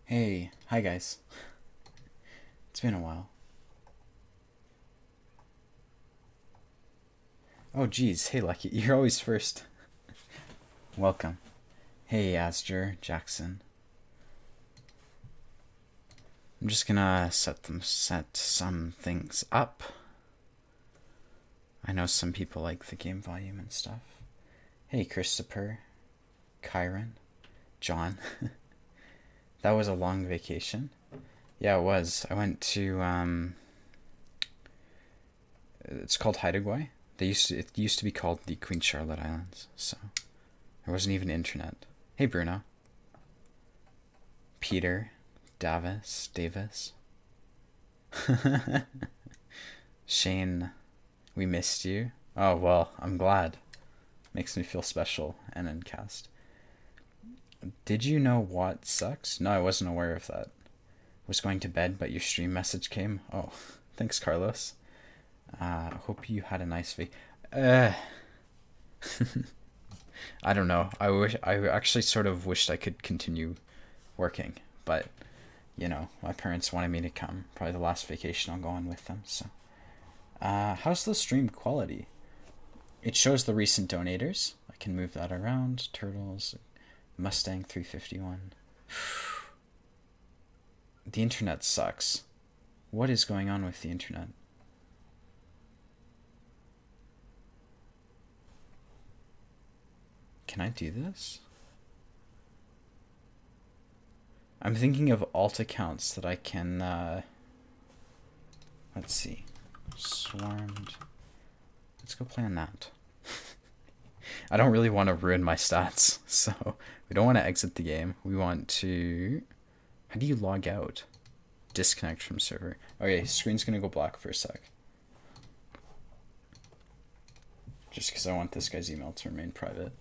Hey, hi guys. It's been a while. Oh geez, hey Lucky, you're always first. Welcome. Hey Asger, Jackson. I'm just gonna set some things up. I know some people like the game volume and stuff. Hey Christopher, Kyron, John. That was a long vacation. Yeah, it was. I went to it's called Haida Gwaii. It used to be called the Queen Charlotte Islands, so there wasn't even internet. Hey Bruno. Peter, Davis. Shane, we missed you. Oh well, I'm glad. Makes me feel special. And then cast. Did you know what sucks? No, I wasn't aware of that. Was going to bed, but your stream message came. Oh, thanks, Carlos. Hope you had a nice week. I don't know. I actually sort of wished I could continue working, but you know, my parents wanted me to come. Probably the last vacation I'll go on with them. So, how's the stream quality? It shows the recent donators. I can move that around. Turtles, Mustang 351. The internet sucks. What is going on with the internet? Can I do this? I'm thinking of alt accounts that I can, let's see. Swarmed. Let's go play on that. I don't really want to ruin my stats, so we don't want to exit the game. We want to... How do you log out? Disconnect from server. Okay, screen's gonna go black for a sec. Just because I want this guy's email to remain private.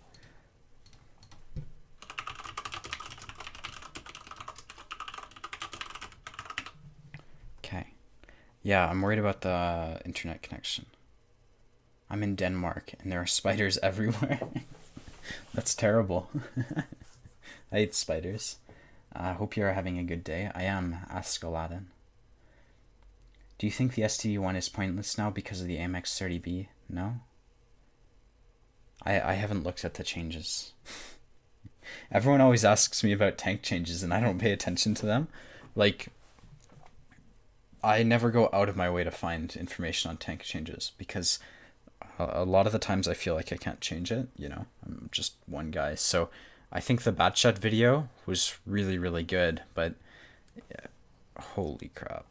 Okay. Yeah, I'm worried about the internet connection. I'm in Denmark and there are spiders everywhere. That's terrible. I hate spiders. I hope you're having a good day. I am, Ask Aladdin. Do you think the STD1 is pointless now because of the AMX30B? No? I haven't looked at the changes. Everyone always asks me about tank changes and I don't pay attention to them. Like, I never go out of my way to find information on tank changes because a lot of the times I feel like I can't change it, you know? I'm just one guy. So I think the Batshot video was really, really good, but yeah, holy crap.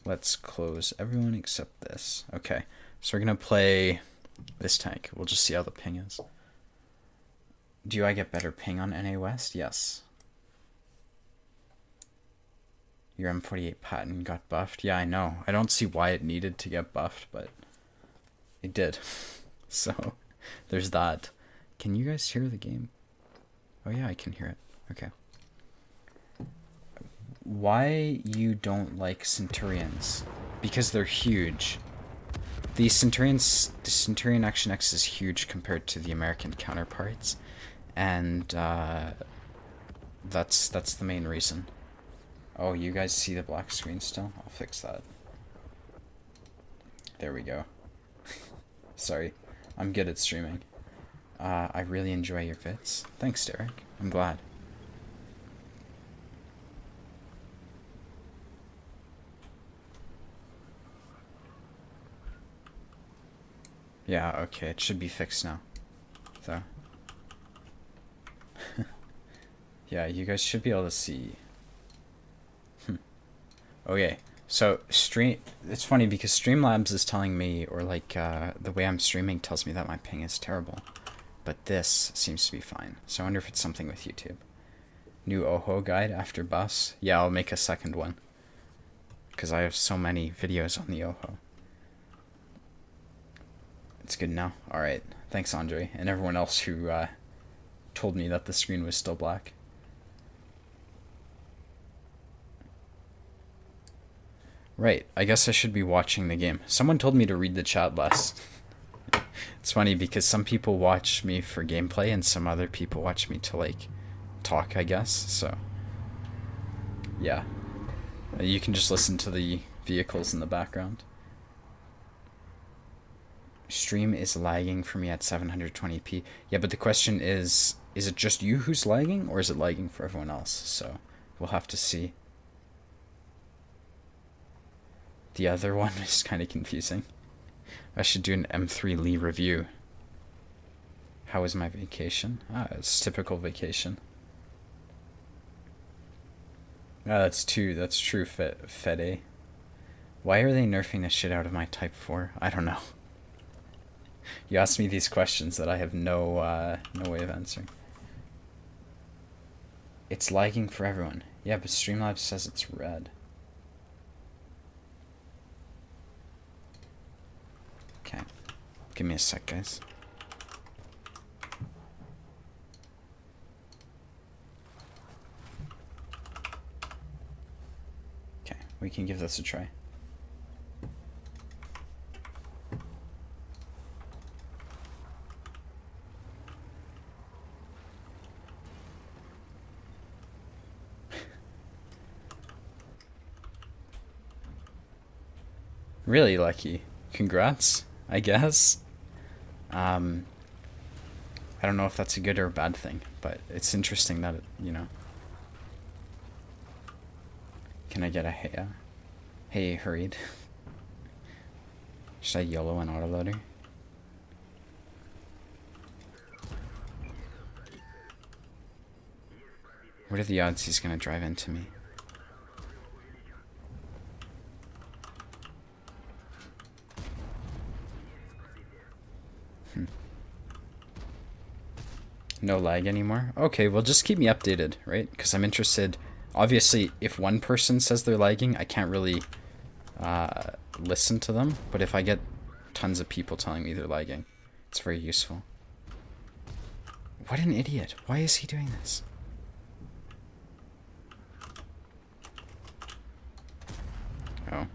Let's close everyone except this. Okay, so we're going to play this tank. We'll just see how the ping is. Do I get better ping on NA West? Yes. Your M48 patent got buffed? Yeah, I know. I don't see why it needed to get buffed, but it did. So there's that. Can you guys hear the game? Oh yeah, I can hear it. Okay. Why you don't like Centurions? Because they're huge. The Centurion Action X is huge compared to the American counterparts, and that's the main reason. Oh, you guys see the black screen still? I'll fix that. There we go. Sorry, I'm good at streaming. I really enjoy your vids. Thanks, Derek. I'm glad. Yeah, okay, it should be fixed now. So. Yeah, you guys should be able to see. Okay, so it's funny because Streamlabs is telling me, or like the way I'm streaming tells me that my ping is terrible. But this seems to be fine. So I wonder if it's something with YouTube. New OHO guide after buffs? Yeah, I'll make a second one. Because I have so many videos on the OHO. It's good now? Alright. Thanks, Andre. And everyone else who told me that the screen was still black. Right, I guess I should be watching the game. Someone told me to read the chat less. It's funny because some people watch me for gameplay and some other people watch me to, like, talk, I guess. So, yeah. You can just listen to the vehicles in the background. Stream is lagging for me at 720p. Yeah, but the question is it just you who's lagging, or is it lagging for everyone else? So, we'll have to see. The other one is kind of confusing. I should do an M3 Lee review. How was my vacation? Ah, it's typical vacation. Ah, that's true, Fede. Why are they nerfing the shit out of my Type 4? I don't know. You asked me these questions that I have no way of answering. It's lagging for everyone. Yeah, but Streamlabs says it's red. Okay. Give me a sec, guys. Okay, we can give this a try. Really lucky. Congrats, I guess. I don't know if that's a good or a bad thing, but it's interesting that it, you know. Can I get a hey? Hey, hurried. Should I YOLO an autoloader? What are the odds he's gonna drive into me? No lag anymore? Okay, well just keep me updated, right? Because I'm interested. Obviously, if one person says they're lagging, I can't really listen to them. But if I get tons of people telling me they're lagging, it's very useful. What an idiot. Why is he doing this? Oh.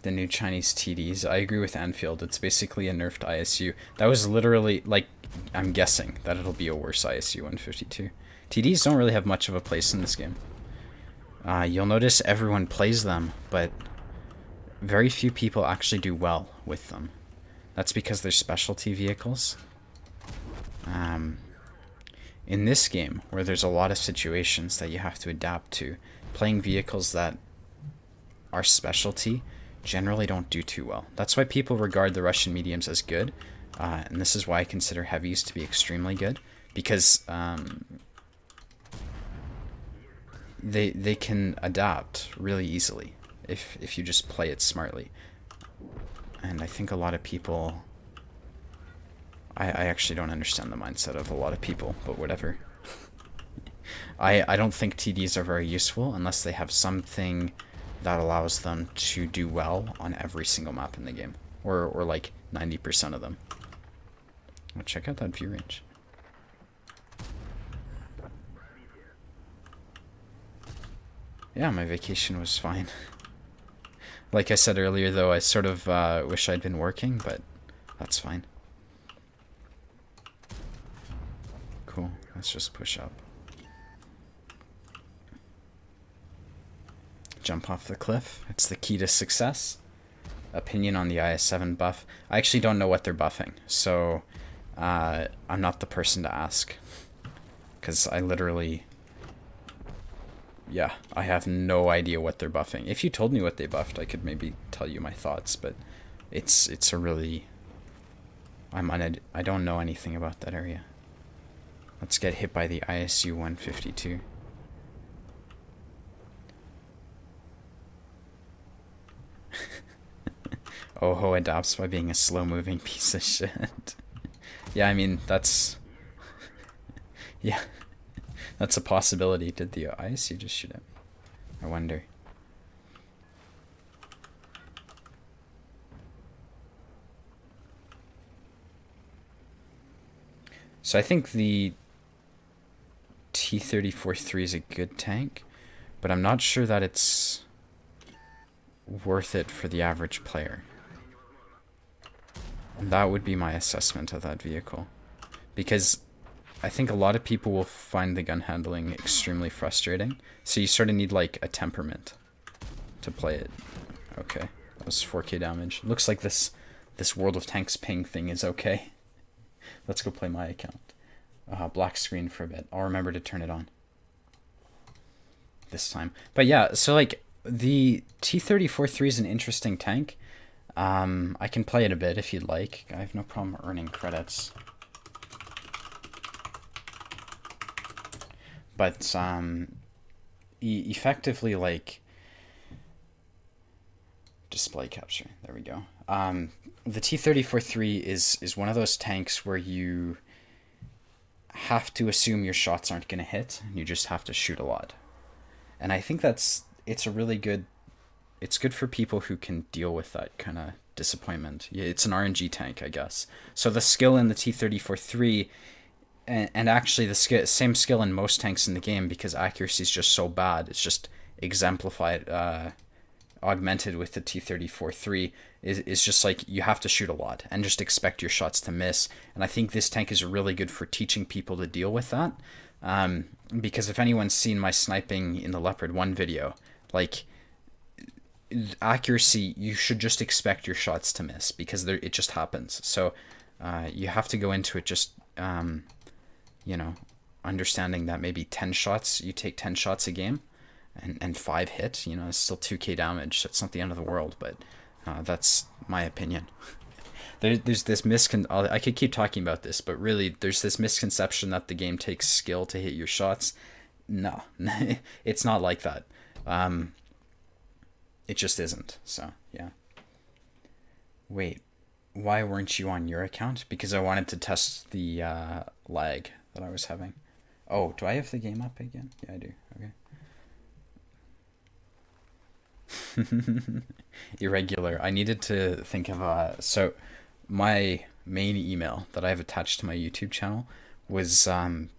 The new Chinese TDs. I agree with Anfield. It's basically a nerfed ISU. That was literally, like, I'm guessing that it'll be a worse ISU 152. TDs don't really have much of a place in this game. You'll notice everyone plays them, but very few people actually do well with them. That's because they're specialty vehicles. In this game, where there's a lot of situations that you have to adapt to, playing vehicles that are specialty generally don't do too well. That's why people regard the Russian mediums as good, and this is why I consider heavies to be extremely good, because they can adapt really easily if you just play it smartly. And I think a lot of people... I actually don't understand the mindset of a lot of people, but whatever. I don't think TDs are very useful unless they have something that allows them to do well on every single map in the game. Or like 90% of them. Oh, check out that view range. Yeah, my vacation was fine. Like I said earlier, though, I sort of wish I'd been working, but that's fine. Cool, let's just push up. Jump off the cliff. It's the key to success. Opinion on the IS-7 buff. I actually don't know what they're buffing, so I'm not the person to ask. Because I literally... Yeah, I have no idea what they're buffing. If you told me what they buffed, I could maybe tell you my thoughts, but it's a really... I don't know anything about that area. Let's get hit by the ISU 152. Oho adapts by being a slow-moving piece of shit. Yeah, I mean, that's... yeah, that's a possibility. Did the ISU just shoot him? I wonder. So I think the T-34-3 is a good tank. but I'm not sure that it's worth it for the average player. And that would be my assessment of that vehicle. Because I think a lot of people will find the gun handling extremely frustrating. So you sort of need like a temperament to play it. Okay, that was 4k damage. Looks like this World of Tanks ping thing is okay. Let's go play my account. Black screen for a bit. I'll remember to turn it on this time. But yeah, so like the T-34-3 is an interesting tank. I can play it a bit if you'd like. I have no problem earning credits. But effectively, like, display capture. There we go. The T-34-3 is one of those tanks where you have to assume your shots aren't going to hit. You just have to shoot a lot. And I think it's a really good... It's good for people who can deal with that kind of disappointment. It's an RNG tank, I guess. So the skill in the T-34-3, and actually the same skill in most tanks in the game, because accuracy is just so bad, it's just exemplified, augmented with the T-34-3, is just like you have to shoot a lot and just expect your shots to miss. And I think this tank is really good for teaching people to deal with that. Because if anyone's seen my sniping in the Leopard 1 video, like, accuracy, you should just expect your shots to miss because it just happens. So you have to go into it just you know, understanding that maybe 10 shots, you take 10 shots a game and 5 hit, you know, it's still 2k damage. So it's not the end of the world, but that's my opinion. There's this I could keep talking about this, but really there's this misconception that the game takes skill to hit your shots. No, it's not like that. It just isn't. So, yeah. Wait, why weren't you on your account? Because I wanted to test the lag that I was having. Oh, do I have the game up again? Yeah, I do. Okay. Irregular. I needed to think of... so, my main email that I have attached to my YouTube channel was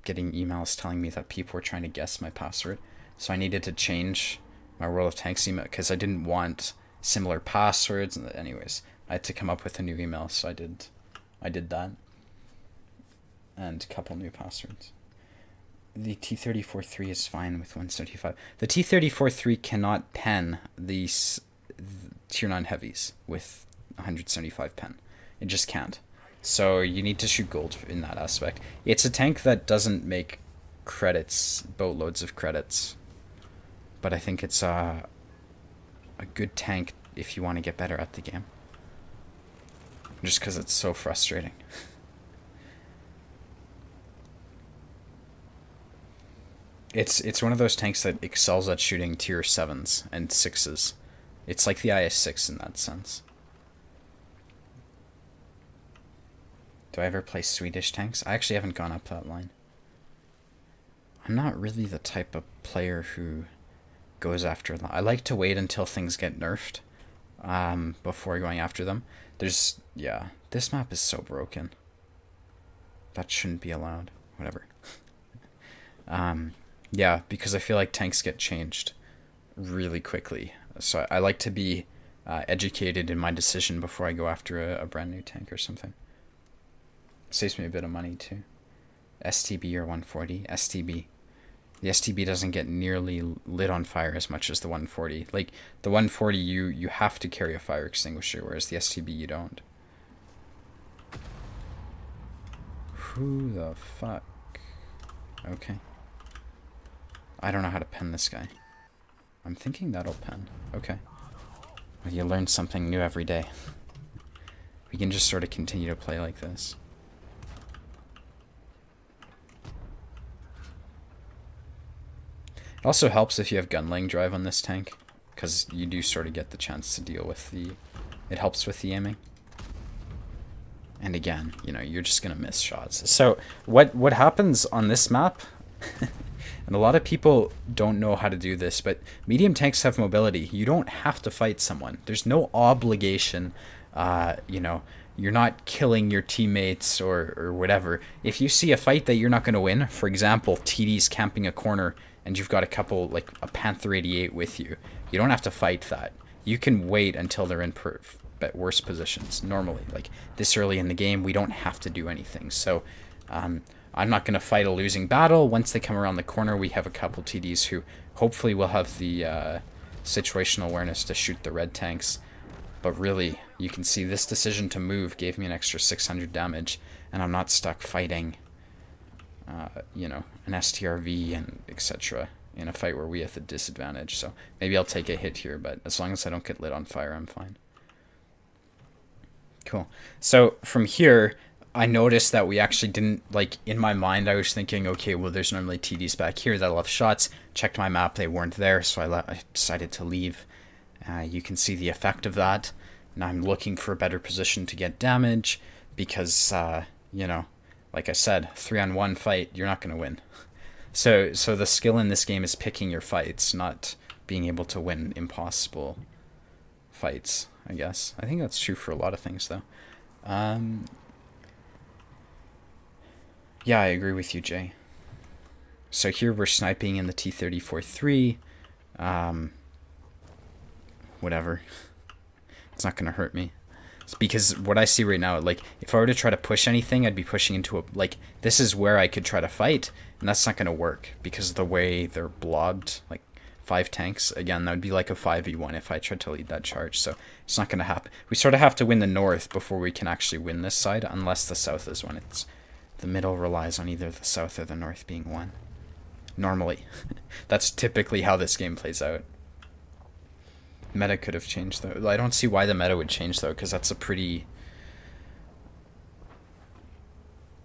getting emails telling me that people were trying to guess my password. So I needed to change my World of Tanks email because I didn't want similar passwords. Anyways, I had to come up with a new email, so I did that, and a couple new passwords. The T-34-3 is fine with 175. The T-34-3 cannot pen these Tier 9 heavies with 175 pen. It just can't. So you need to shoot gold in that aspect. It's a tank that doesn't make credits, boatloads of credits. But I think it's a good tank if you want to get better at the game. Just because it's so frustrating. It's one of those tanks that excels at shooting tier 7s and 6s. It's like the IS-6 in that sense. Do I ever play Swedish tanks? I actually haven't gone up that line. I'm not really the type of player who goes after them. I like to wait until things get nerfed before going after them. Yeah, this map is so broken. That shouldn't be allowed. Whatever. Yeah, because I feel like tanks get changed really quickly. So I like to be educated in my decision before I go after a brand new tank or something. Saves me a bit of money too. STB or 140? STB. The STB doesn't get nearly lit on fire as much as the 140. Like, the 140, you have to carry a fire extinguisher, whereas the STB, you don't. Who the fuck? Okay. I don't know how to pen this guy. I'm thinking that'll pen. Okay. Well, you learn something new every day. We can just sort of continue to play like this. It also helps if you have gun-laying drive on this tank, because you do sort of get the chance to deal with it helps with the aiming. And again, you know, you're just going to miss shots. So what happens on this map, and a lot of people don't know how to do this, but medium tanks have mobility. You don't have to fight someone. There's no obligation, you know, you're not killing your teammates or whatever. If you see a fight that you're not going to win, for example, TD's camping a corner and you've got a couple, like a Panther 88 with you, you don't have to fight that. You can wait until they're in worse positions. Normally, like this early in the game, we don't have to do anything. So I'm not going to fight a losing battle. Once they come around the corner, we have a couple TDs who hopefully will have the situational awareness to shoot the red tanks. But really, you can see this decision to move gave me an extra 600 damage, and I'm not stuck fighting, you know, an STRV and etc. in a fight where we have the disadvantage. So maybe I'll take a hit here, but as long as I don't get lit on fire, I'm fine. Cool. So from here, I noticed that we actually didn't, like, in my mind, I was thinking, okay, well, there's normally TDs back here that'll have shots. Checked my map, they weren't there, so I decided to leave. You can see the effect of that. Now I'm looking for a better position to get damage because, you know, like I said, 3-on-1 fight, you're not going to win. So the skill in this game is picking your fights, not being able to win impossible fights, I guess. I think that's true for a lot of things, though. Yeah, I agree with you, Jay. So here we're sniping in the T-34-3. Whatever. It's not going to hurt me. It's because what I see right now, like, if I were to try to push anything, I'd be pushing into a, like, this is where I could try to fight, and that's not going to work because of the way they're blobbed, like 5 tanks. Again, that would be like a 5v1 if I tried to lead that charge, so it's not going to happen. We sort of have to win the north before we can actually win this side, unless the south is one. It's the middle relies on either the south or the north being one. Normally. That's typically how this game plays out. Meta could have changed, though. I don't see why the meta would change, though, because that's a pretty...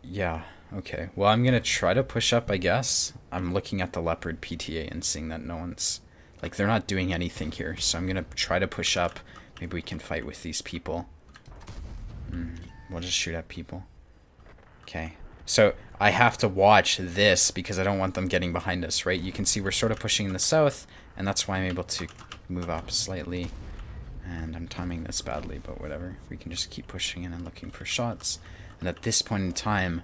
Yeah, okay. Well, I'm going to try to push up, I guess. I'm looking at the Leopard PTA and seeing that no one's... Like, they're not doing anything here, so I'm going to try to push up. Maybe we can fight with these people. We'll just shoot at people. Okay. So I have to watch this because I don't want them getting behind us, right? You can see we're sort of pushing in the south, and that's why I'm able to move up slightly. And I'm timing this badly, but whatever. We can just keep pushing in and looking for shots. And at this point in time,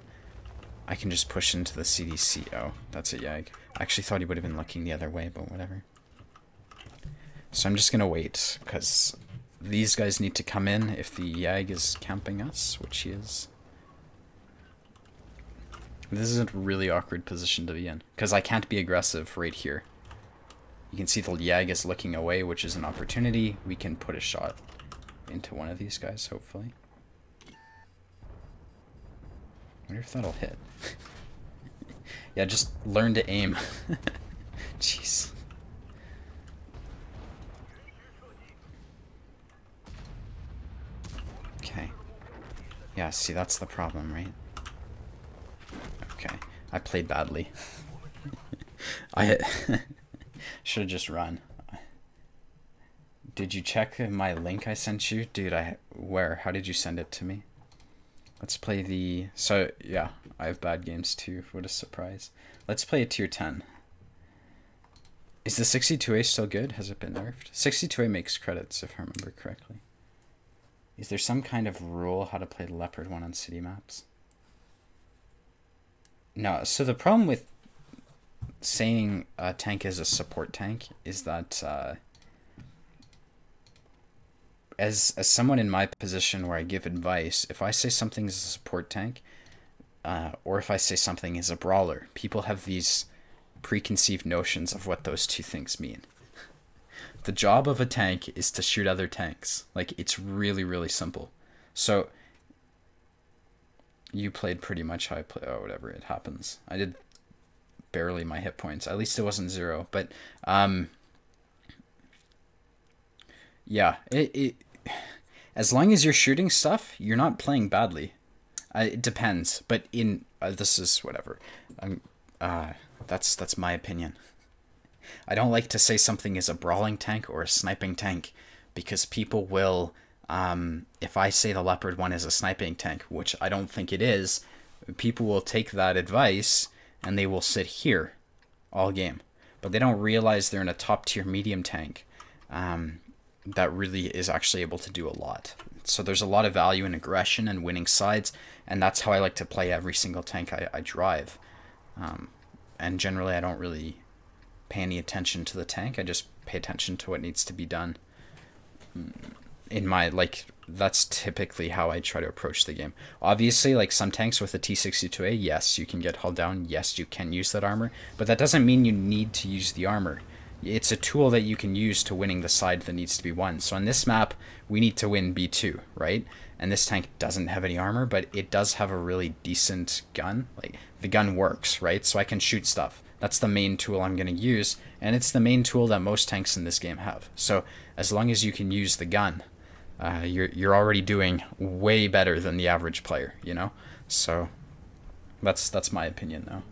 I can just push into the CDC. Oh, that's a Yag. I actually thought he would have been looking the other way, but whatever. So I'm just going to wait, because these guys need to come in if the Yag is camping us, which he is. This is a really awkward position to be in, because I can't be aggressive right here. You can see the Yag is looking away, which is an opportunity. We can put a shot into one of these guys, hopefully. I wonder if that'll hit. Yeah, just learn to aim. Jeez. Okay. Yeah, see, that's the problem, right? Okay. I played badly. I should have just run. Did you check my link I sent you? Dude, where? How did you send it to me? Let's play the... So, yeah, I have bad games too. What a surprise. Let's play a tier 10. Is the 62A still good? Has it been nerfed? 62A makes credits, if I remember correctly. Is there some kind of rule how to play the Leopard 1 on city maps? No, so the problem with saying a tank is a support tank is that as someone in my position where I give advice, if I say something is a support tank or if I say something is a brawler, people have these preconceived notions of what those two things mean. The job of a tank is to shoot other tanks. Like, it's really, really simple. So you played pretty much how I play. Oh, whatever, it happens. I did barely my hit points. At least it wasn't 0. But yeah, as long as you're shooting stuff, you're not playing badly. It depends, but in this is whatever. That's my opinion. I don't like to say something is a brawling tank or a sniping tank because people will, if I say the Leopard 1 is a sniping tank, which I don't think it is, people will take that advice and they will sit here all game. But they don't realize they're in a top tier medium tank that really is actually able to do a lot. So there's a lot of value in aggression and winning sides, and that's how I like to play every single tank I drive. And generally I don't really pay any attention to the tank. I just pay attention to what needs to be done. In my, like, that's typically how I try to approach the game. Obviously, like some tanks with the T62A, yes, you can get hulled down. Yes, you can use that armor. But that doesn't mean you need to use the armor. It's a tool that you can use to winning the side that needs to be won. So on this map, we need to win B2, right? And this tank doesn't have any armor, but it does have a really decent gun. Like, the gun works, right? So I can shoot stuff. That's the main tool I'm going to use, and it's the main tool that most tanks in this game have. So as long as you can use the gun, you're already doing way better than the average player, you know? So that's my opinion, though.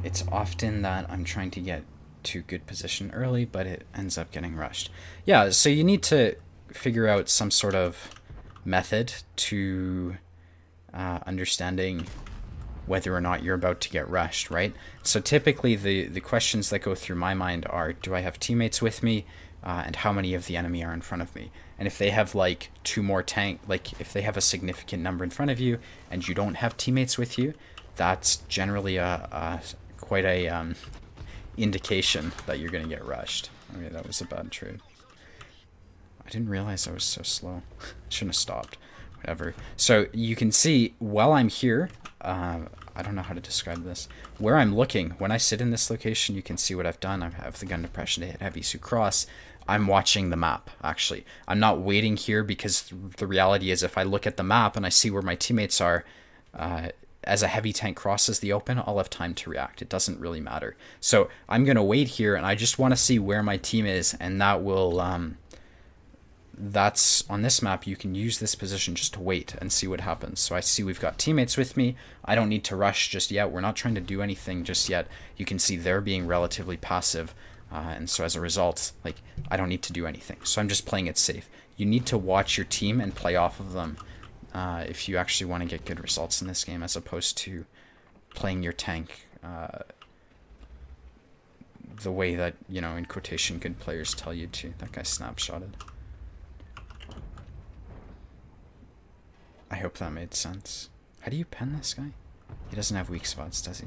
It's often that I'm trying to get to good position early, but it ends up getting rushed. Yeah, so you need to figure out some sort of method to understanding whether or not you're about to get rushed, right? So typically the questions that go through my mind are, do I have teammates with me, and how many of the enemy are in front of me? And if they have like two more tank, like if they have a significant number in front of you and you don't have teammates with you, that's generally quite a indication that you're going to get rushed. Okay, that was a bad trade. I didn't realize I was so slow. Shouldn't have stopped. Whatever. So you can see while I'm here, I don't know how to describe this. Where I'm looking, when I sit in this location, you can see what I've done. I have the gun depression to hit heavy Sioux Cross. I'm watching the map, actually. I'm not waiting here because the reality is if I look at the map and I see where my teammates are, as a heavy tank crosses the open, I'll have time to react. It doesn't really matter. So I'm going to wait here, and I just want to see where my team is, and that will... that's on this map. You can use this position just to wait and see what happens. So I see we've got teammates with me. I don't need to rush just yet. We're not trying to do anything just yet. You can see they're being relatively passive, and so as a result, like, I don't need to do anything. So I'm just playing it safe. You need to watch your team and play off of them if you actually want to get good results in this game, as opposed to playing your tank the way that, you know, in quotation, good players tell you to. That guy snapshotted. I hope that made sense. How do you pen this guy? He doesn't have weak spots, does he?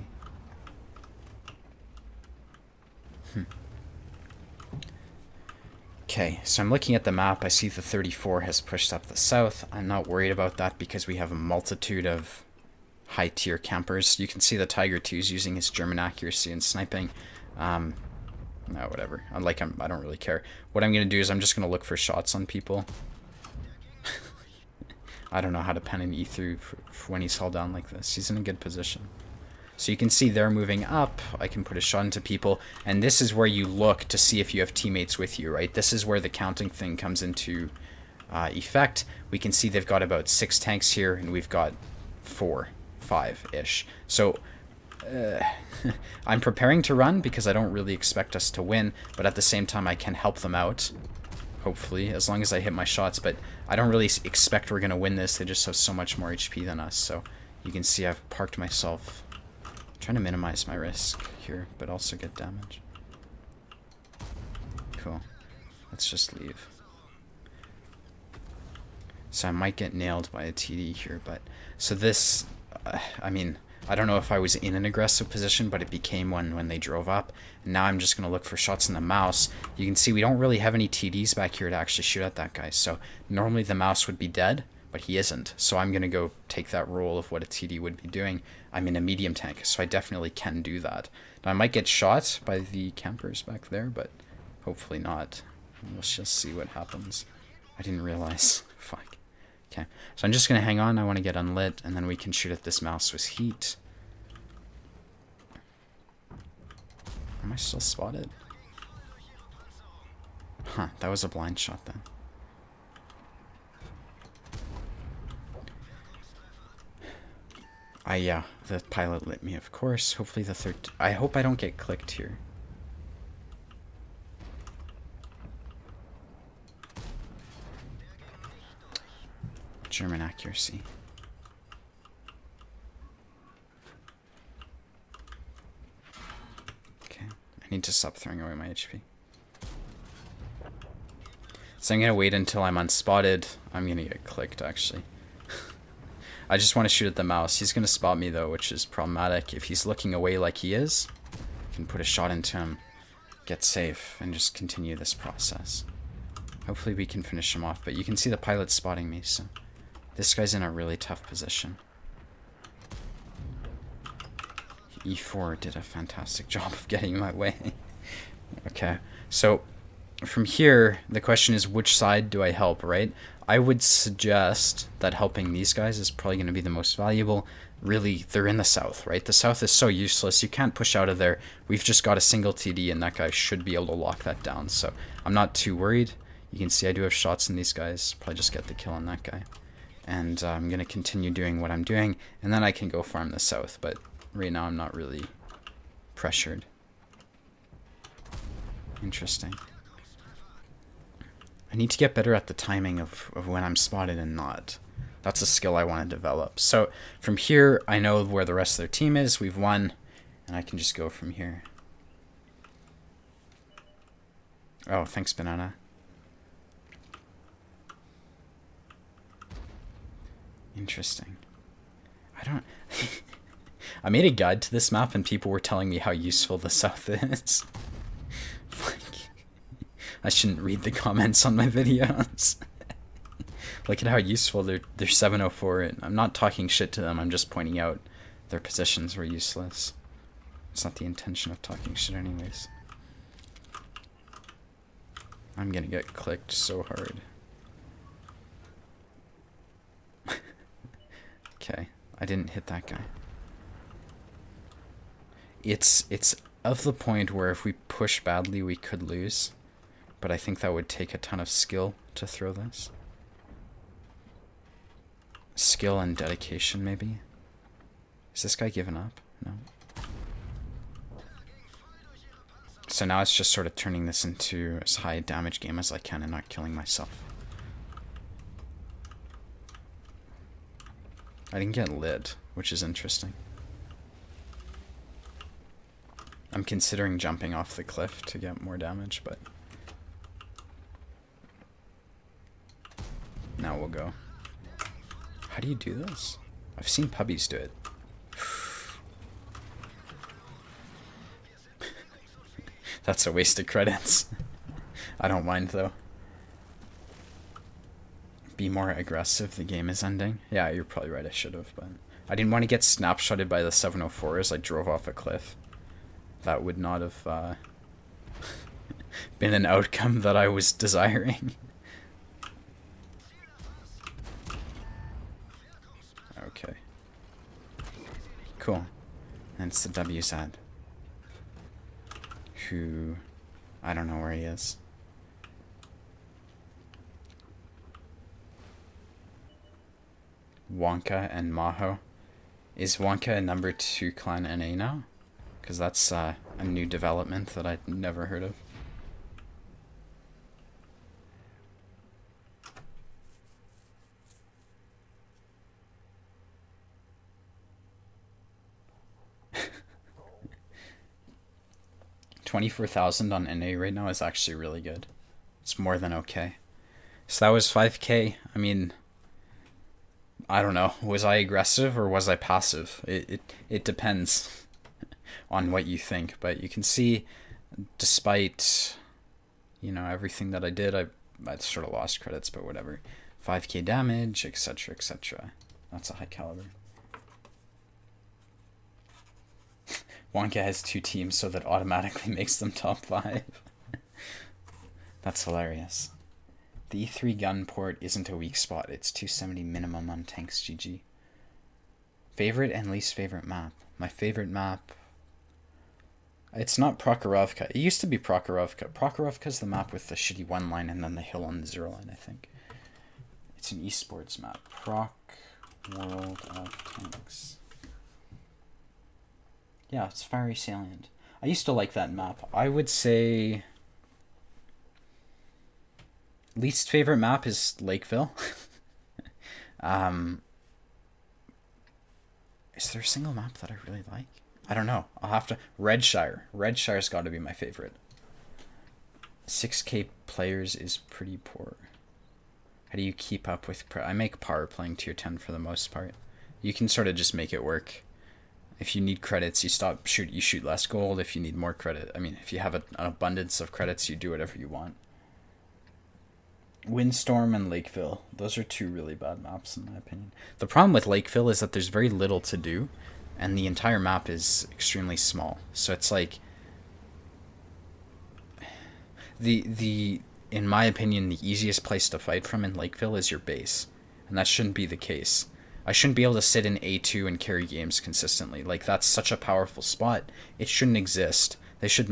Okay, so I'm looking at the map. I see the 34 has pushed up the south. I'm not worried about that because we have a multitude of high-tier campers. You can see the Tiger 2 is using his German accuracy and sniping. No, whatever. I don't really care. What I'm going to do is I'm just going to look for shots on people. I don't know how to pen an E through for when he's held down like this. He's in a good position. So you can see they're moving up. I can put a shot into people. And this is where you look to see if you have teammates with you, right? This is where the counting thing comes into effect. We can see they've got about 6 tanks here, and we've got 4, 5-ish. So I'm preparing to run because I don't really expect us to win. But at the same time, I can help them out. Hopefully, as long as I hit my shots, but I don't really expect we're going to win this. They just have so much more HP than us, so you can see I've parked myself. I'm trying to minimize my risk here, but also get damage. Cool. Let's just leave. So I might get nailed by a TD here, but... So this, I mean... I don't know if I was in an aggressive position, but it became one when they drove up. And now I'm just going to look for shots in the mouse. You can see we don't really have any TDs back here to actually shoot at that guy. So normally the mouse would be dead, but he isn't. So I'm going to go take that role of what a TD would be doing. I'm in a medium tank, so I definitely can do that. Now I might get shot by the campers back there, but hopefully not. Let's just see what happens. I didn't realize. Fuck. Okay, so I'm just going to hang on. I want to get unlit, and then we can shoot if this mouse was heat. Am I still spotted? Huh, that was a blind shot then. Yeah, the pilot lit me, of course. Hopefully the third... I hope I don't get clicked here. German accuracy. Okay, I need to stop throwing away my HP. So I'm gonna wait until I'm unspotted. I'm gonna get clicked, actually. I just want to shoot at the mouse. He's going to spot me, though, which is problematic. If he's looking away like he is, I can put a shot into him, get safe, and just continue this process. Hopefully we can finish him off, but you can see the pilot spotting me, so this guy's in a really tough position. E4 did a fantastic job of getting in my way. Okay, so from here, the question is which side do I help, right? I would suggest that helping these guys is probably going to be the most valuable. Really, they're in the south, right? The south is so useless. You can't push out of there. We've just got a single TD, and that guy should be able to lock that down. So I'm not too worried. You can see I do have shots in these guys. Probably just get the kill on that guy. And I'm going to continue doing what I'm doing, and then I can go farm the south. But right now I'm not really pressured. Interesting. I need to get better at the timing of when I'm spotted and not. That's a skill I want to develop. So from here, I know where the rest of their team is. We've won, and I can just go from here. Oh, thanks, Banana. Interesting. I don't... I made a guide to this map, and people were telling me how useful the south is. Like, I shouldn't read the comments on my videos. Look at how useful they're 704. And I'm not talking shit to them. I'm just pointing out their positions were useless. It's not the intention of talking shit anyways. I'm gonna get clicked so hard. Okay, I didn't hit that guy. It's of the point where if we push badly, we could lose. But I think that would take a ton of skill to throw this. Skill and dedication, maybe? Is this guy giving up? No. So now it's just sort of turning this into as high a damage game as I can and not killing myself. I didn't get lit, which is interesting. I'm considering jumping off the cliff to get more damage, but... now we'll go. How do you do this? I've seen puppies do it. That's a waste of credits. I don't mind, though. Be more aggressive, the game is ending. Yeah, you're probably right, I should have, but... I didn't want to get snapshotted by the 704 as I drove off a cliff. That would not have been an outcome that I was desiring. Okay. Cool. And it's the WZ. Who... I don't know where he is. Wonka and Maho. Is Wonka a number 2 clan NA now? Because that's a new development that I'd never heard of. $24,000 on NA right now is actually really good. It's more than okay. So that was 5K. I mean, I don't know. Was I aggressive or was I passive? It depends on what you think, but you can see, despite, you know, everything that I did, I sort of lost credits, but whatever. 5K damage, etc., etc. That's a high caliber. Wonka has 2 teams, so that automatically makes them top 5. That's hilarious. The E3 gun port isn't a weak spot. It's 270 minimum on tanks, GG. Favorite and least favorite map. My favorite map... It's not Prokhorovka. It used to be Prokhorovka. Prokhorovka's the map with the shitty 1 line and then the hill on the 0 line, I think. It's an esports map. Proc World of Tanks. Yeah, it's Fiery Salient. I used to like that map. I would say... least favorite map is Lakeville. Is there a single map that I really like? I don't know. I'll have to... Redshire. Redshire's got to be my favorite. 6K players is pretty poor. How do you keep up with... I make par playing tier 10 for the most part. You can sort of just make it work. If you need credits, you shoot less gold. If you need more credit, I mean, if you have an abundance of credits, you do whatever you want. Windstorm and Lakeville. Those are two really bad maps in my opinion. The problem with Lakeville is that there's very little to do, and the entire map is extremely small. So it's like in my opinion, the easiest place to fight from in Lakeville is your base, and that shouldn't be the case. I shouldn't be able to sit in A2 and carry games consistently. Like, that's such a powerful spot. It shouldn't exist. They should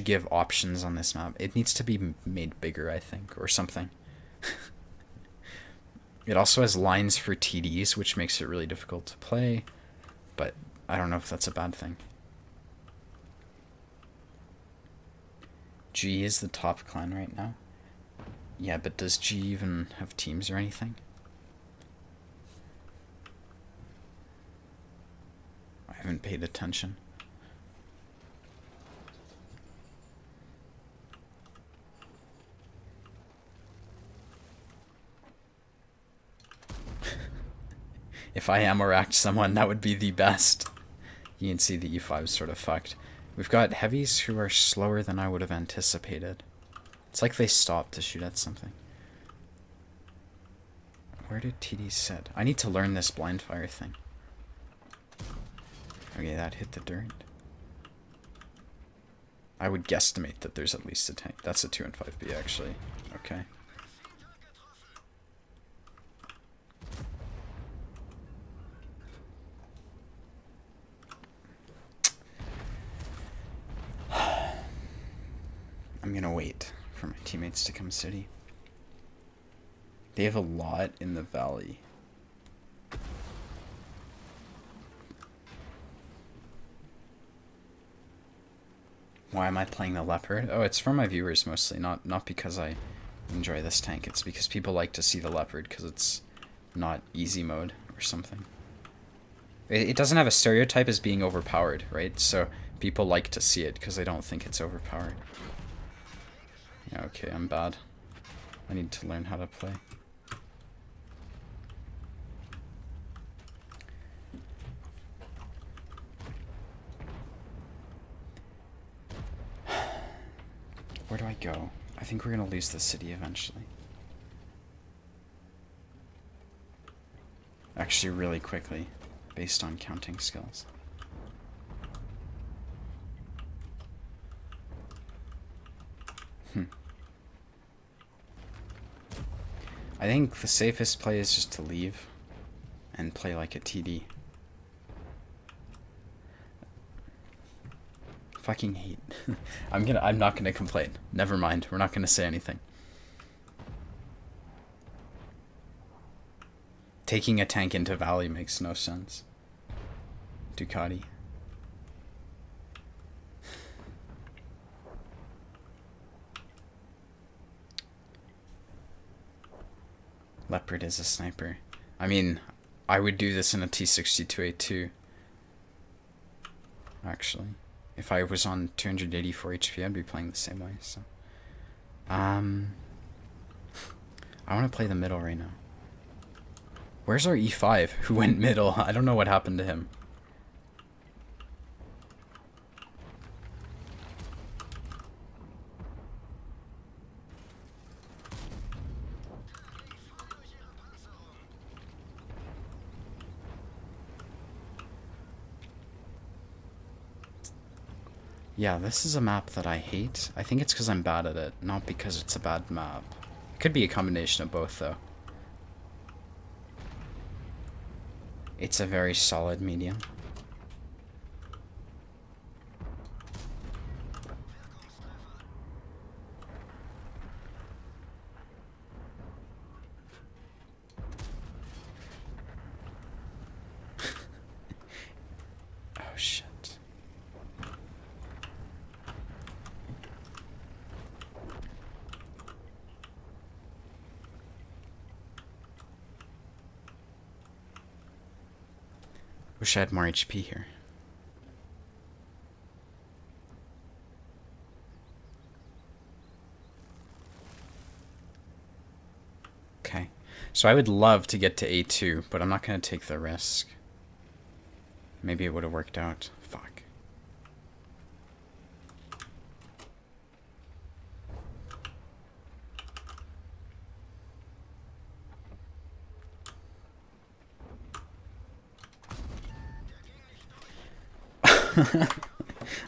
give options on this map. It needs to be made bigger, I think, or something. It also has lines for TDs, which makes it really difficult to play, but I don't know if that's a bad thing. G is the top clan right now. Yeah, but does G even have teams or anything? I haven't paid attention. If I Amarak'd someone, that would be the best. You can see the E5 is sort of fucked. We've got heavies who are slower than I would have anticipated. It's like they stopped to shoot at something. Where did TD sit? I need to learn this blind fire thing. Okay, that hit the dirt. I would guesstimate that there's at least a tank. That's a 2 and 5B actually. Okay. I'm gonna wait for my teammates to come city. They have a lot in the valley. Why am I playing the Leopard? Oh, it's for my viewers mostly, not because I enjoy this tank. It's because people like to see the Leopard because it's not easy mode or something. It doesn't have a stereotype as being overpowered, right? So people like to see it because they don't think it's overpowered. Yeah, okay, I'm bad. I need to learn how to play. Where do I go? I think we're gonna lose the city eventually. Actually, really quickly, based on counting skills. I think the safest play is just to leave and play like a TD. Fucking hate. I'm not gonna complain. Never mind. We're not gonna say anything. Taking a tank into Valley makes no sense. Ducati. Leopard is a sniper. I mean, I would do this in a T62A2. Actually. If I was on 284 HP, I'd be playing the same way, so. I want to play the middle right now. Where's our E5 who went middle? I don't know what happened to him. Yeah, this is a map that I hate. I think it's because I'm bad at it, not because it's a bad map. It could be a combination of both, though. It's a very solid medium. Oh, shit. Wish I had more HP here. Okay. So I would love to get to A2, but I'm not going to take the risk. Maybe it would have worked out. Fuck.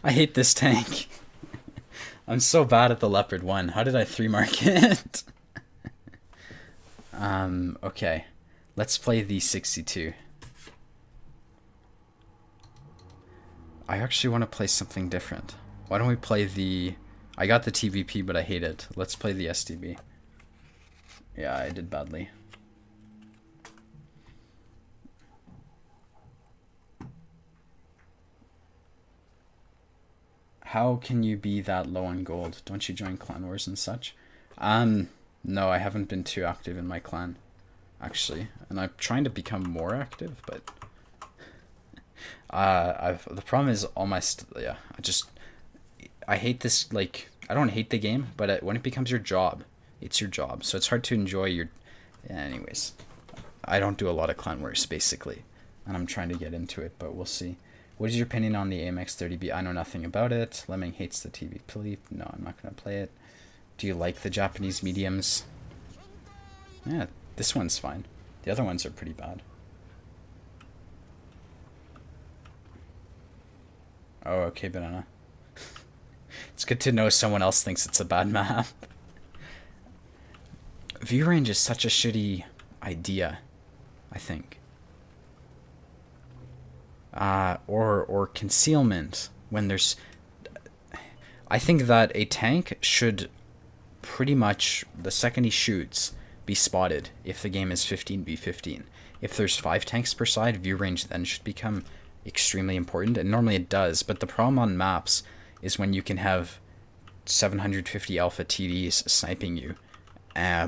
I hate this tank. I'm so bad at the Leopard 1. How did I 3-mark it? Okay. Let's play the 62. I actually want to play something different. Why don't we play the... I got the TVP, but I hate it. Let's play the STB. Yeah, I did badly. How can you be that low on gold? Don't you join clan wars and such? No, I haven't been too active in my clan, actually. And I'm trying to become more active, but... the problem is all my... I hate this, like... I don't hate the game, but when it becomes your job, it's your job. So it's hard to enjoy your... Yeah, anyways. I don't do a lot of clan wars, basically. And I'm trying to get into it, but we'll see. What is your opinion on the AMX30B? I know nothing about it. Lemming hates the TVP. No, I'm not going to play it. Do you like the Japanese mediums? Yeah, this one's fine. The other ones are pretty bad. Oh, okay, banana. It's good to know someone else thinks it's a bad map. View range is such a shitty idea, I think. Or concealment when there's... I think that a tank should pretty much, the second he shoots, be spotted if the game is 15v15. If there's 5 tanks per side, view range then should become extremely important, and normally it does, but the problem on maps is when you can have 750 alpha TDs sniping you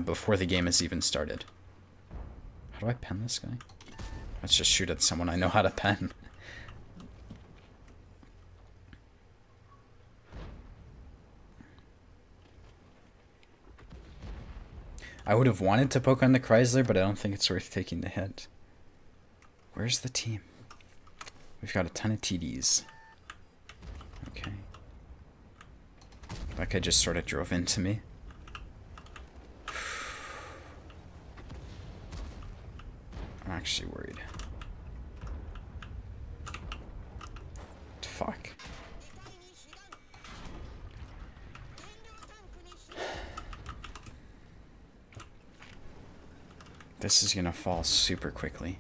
before the game has even started. How do I pen this guy? Let's just shoot at someone I know how to pen. I would have wanted to poke on the Chrysler, but I don't think it's worth taking the hit. Where's the team? We've got a ton of TDs. Okay. That guy just sort of drove into me. I'm actually worried. Fuck. This is gonna fall super quickly.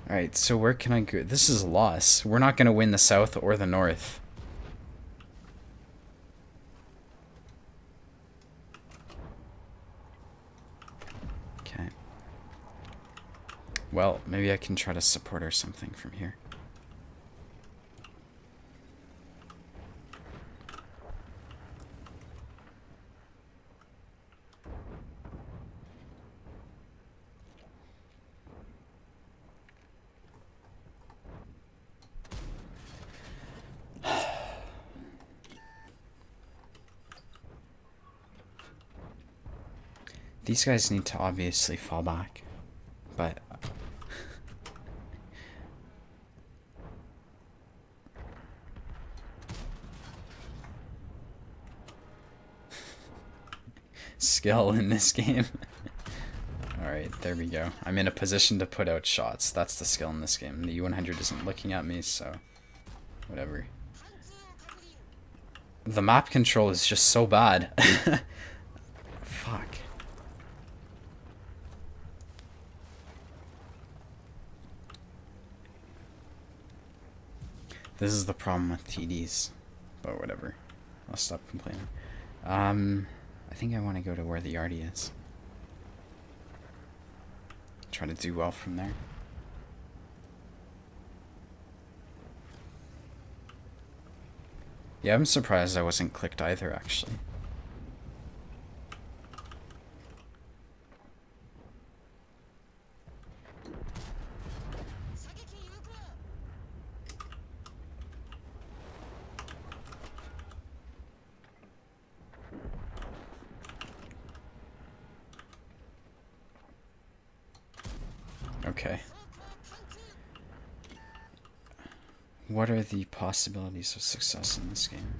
Alright, so where can I go? This is a loss. We're not gonna win the south or the north. Okay. Well, maybe I can try to support or something from here. These guys need to obviously fall back, but skill in this game. Alright, there we go. I'm in a position to put out shots. That's the skill in this game. The U100 isn't looking at me, so whatever. The map control is just so bad. Fuck. This is the problem with TDs, but whatever. I'll stop complaining. I think I want to go to where the Yardie is. Try to do well from there. Yeah, I'm surprised I wasn't clicked either, actually. Okay. What are the possibilities of success in this game?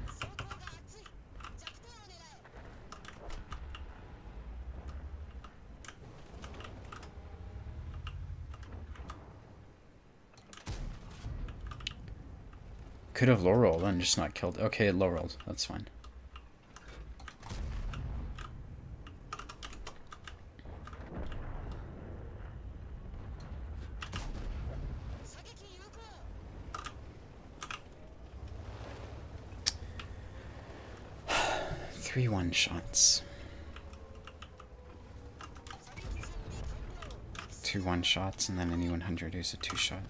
Could have low rolled and just not killed. Okay, low rolled. That's fine. Three one-shots. 2 1-shots, and then any 100 who's a 2-shot.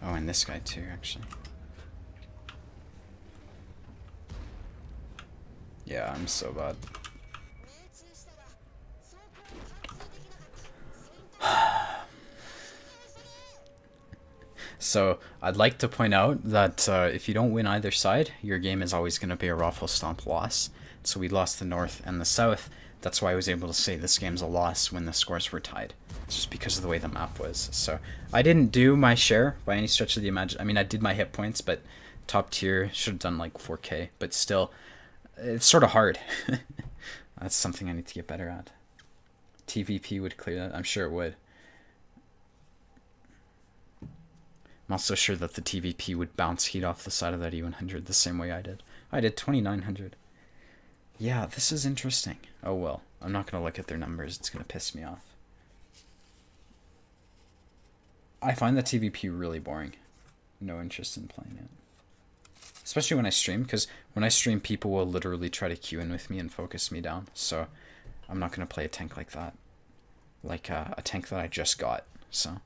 Oh, and this guy too, actually. Yeah, I'm so bad. So, I'd like to point out that if you don't win either side, your game is always going to be a Raffle Stomp loss. So we lost the North and the South. That's why I was able to say this game's a loss when the scores were tied. It's just because of the way the map was. So, I didn't do my share by any stretch of the imagination. I mean, I did my hit points, but top tier, should have done like 4K. But still, it's sort of hard. That's something I need to get better at. TVP would clear that. I'm sure it would. I'm also sure that the TVP would bounce heat off the side of that E100 the same way I did. I did 2900. Yeah, this is interesting. Oh well, I'm not going to look at their numbers. It's going to piss me off. I find the TVP really boring. No interest in playing it. Especially when I stream, because when I stream, people will literally try to queue in with me and focus me down. So I'm not going to play a tank like that. Like a tank that I just got. So.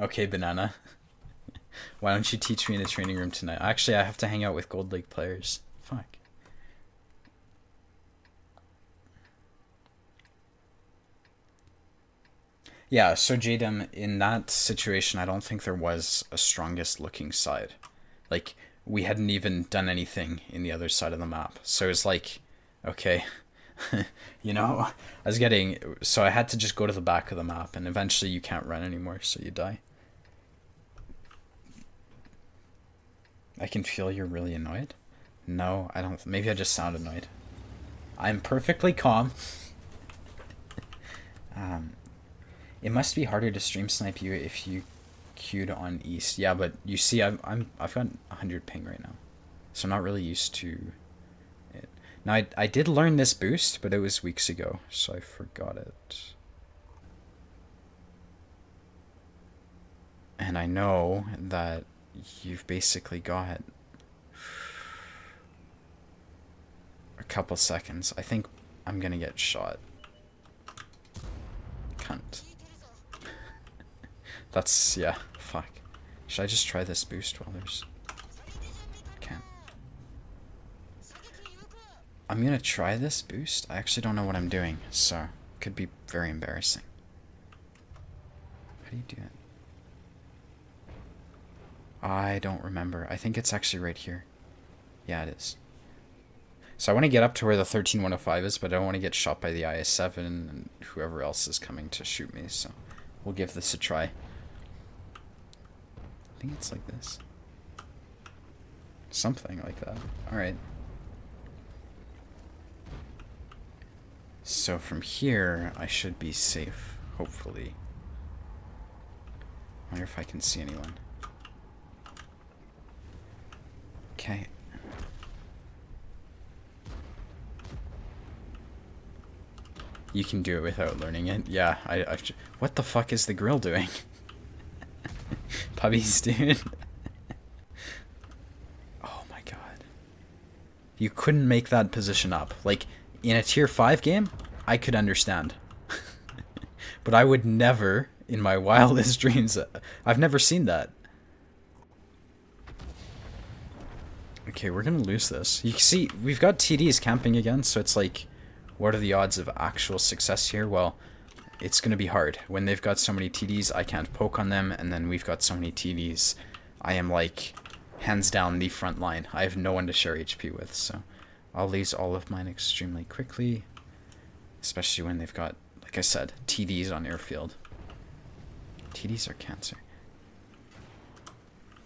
Okay, Banana. Why don't you teach me in the training room tonight? Actually, I have to hang out with Gold League players. Fuck. Yeah, so JDM, in that situation, I don't think there was a strongest looking side. Like, we hadn't even done anything in the other side of the map. So it was like, okay, you know, so I had to just go to the back of the map, and eventually you can't run anymore, so you die. I can feel you're really annoyed. No, I don't. Maybe I just sound annoyed. I'm perfectly calm. It must be harder to stream snipe you if you queued on East. Yeah, but you see, I've got 100 ping right now, so I'm not really used to it. Now I did learn this boost, but it was weeks ago, so I forgot it. And I know that you've basically got a couple seconds. I think I'm gonna get shot. Cunt. That's, yeah, fuck. Should I just try this boost while there's... Can't. I'm gonna try this boost. I actually don't know what I'm doing, so it could be very embarrassing. How do you do it? I don't remember. I think it's actually right here. Yeah, it is. So I want to get up to where the 13105 is, but I don't want to get shot by the IS-7 and whoever else is coming to shoot me, so we'll give this a try. I think it's like this. Something like that. Alright. So from here, I should be safe, hopefully. I wonder if I can see anyone. Okay. You can do it without learning it. Yeah, what the fuck is the grill doing? Puppies, dude. Oh my god. You couldn't make that position up. Like, in a tier 5 game, I could understand. But I would never, in my wildest dreams, I've never seen that. Okay, we're gonna lose this. You can see, we've got TDs camping again, so it's like, what are the odds of actual success here? Well, it's gonna be hard. When they've got so many TDs, I can't poke on them, and then we've got so many TDs. I am like, hands down, the front line. I have no one to share HP with, so I'll lose all of mine extremely quickly. Especially when they've got, like I said, TDs on airfield. TDs are cancer.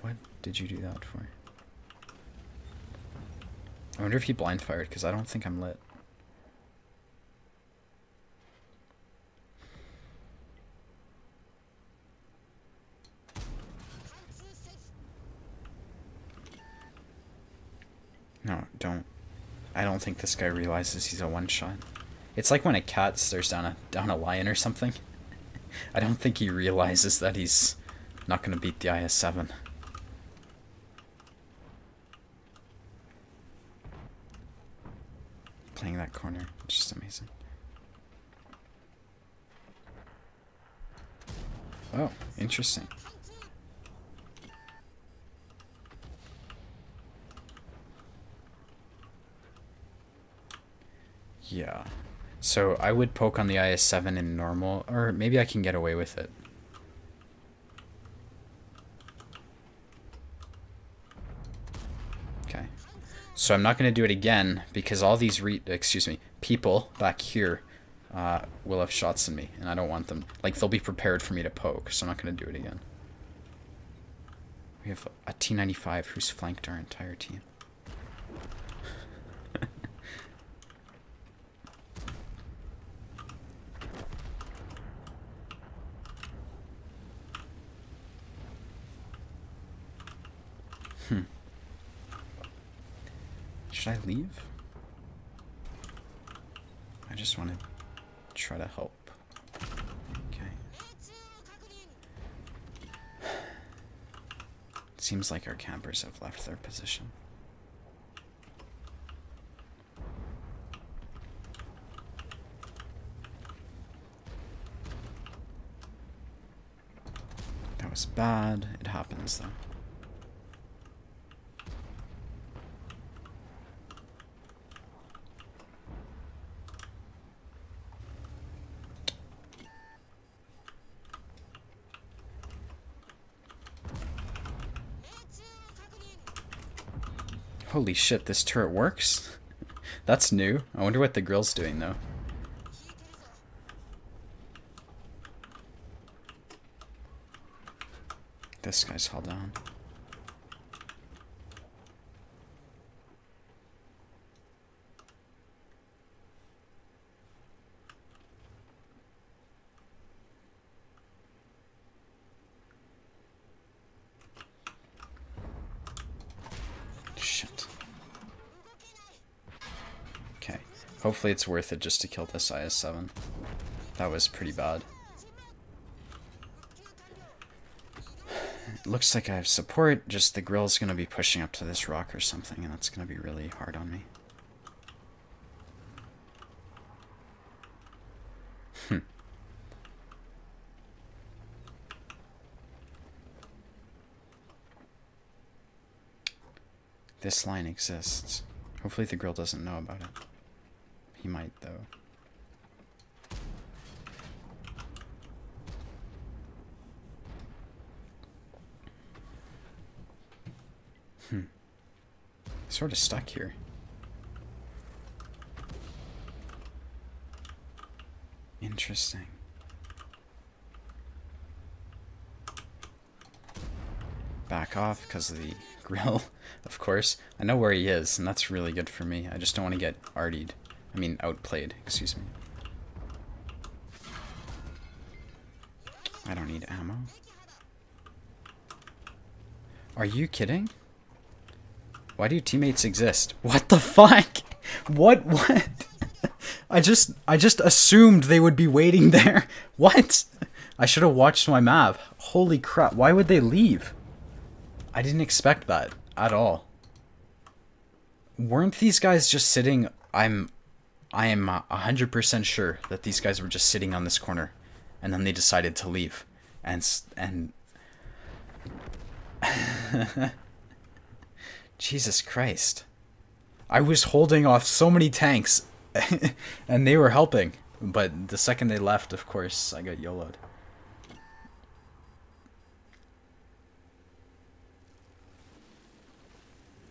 What did you do that for? I wonder if he blind fired, because I don't think I'm lit. No, don't. I don't think this guy realizes he's a one-shot. It's like when a cat stares down a lion or something. I don't think he realizes that he's not going to beat the IS-7. Playing that corner, it's just amazing. Oh, interesting. Yeah. So I would poke on the IS-7 in normal, or maybe I can get away with it. Okay. So I'm not going to do it again because all these people back here will have shots in me, and I don't want them. Like, they'll be prepared for me to poke, so I'm not going to do it again. We have a T-95 who's flanked our entire team. Should I leave? I just want to try to help. Okay. It seems like our campers have left their position. That was bad. It happens though. Holy shit, this turret works? That's new. I wonder what the grill's doing, though. This guy's held on. Shit. Okay. Hopefully it's worth it just to kill this IS-7. That was pretty bad. It looks like I have support, just the grill's gonna be pushing up to this rock or something, and that's gonna be really hard on me. This line exists. Hopefully the grill doesn't know about it. He might, though. Sort of stuck here. Interesting. Back off because of the grill, of course. I know where he is, and that's really good for me. I just don't want to get artied. I mean, outplayed, excuse me. I don't need ammo. Are you kidding? Why do teammates exist? What the fuck? What? I just assumed they would be waiting there. What? I should have watched my map. Holy crap, why would they leave? I didn't expect that at all. Weren't these guys just sitting? I am 100% sure that these guys were just sitting on this corner, and then they decided to leave, and Jesus Christ. I was holding off so many tanks, and they were helping, but the second they left, of course, I got YOLO'd.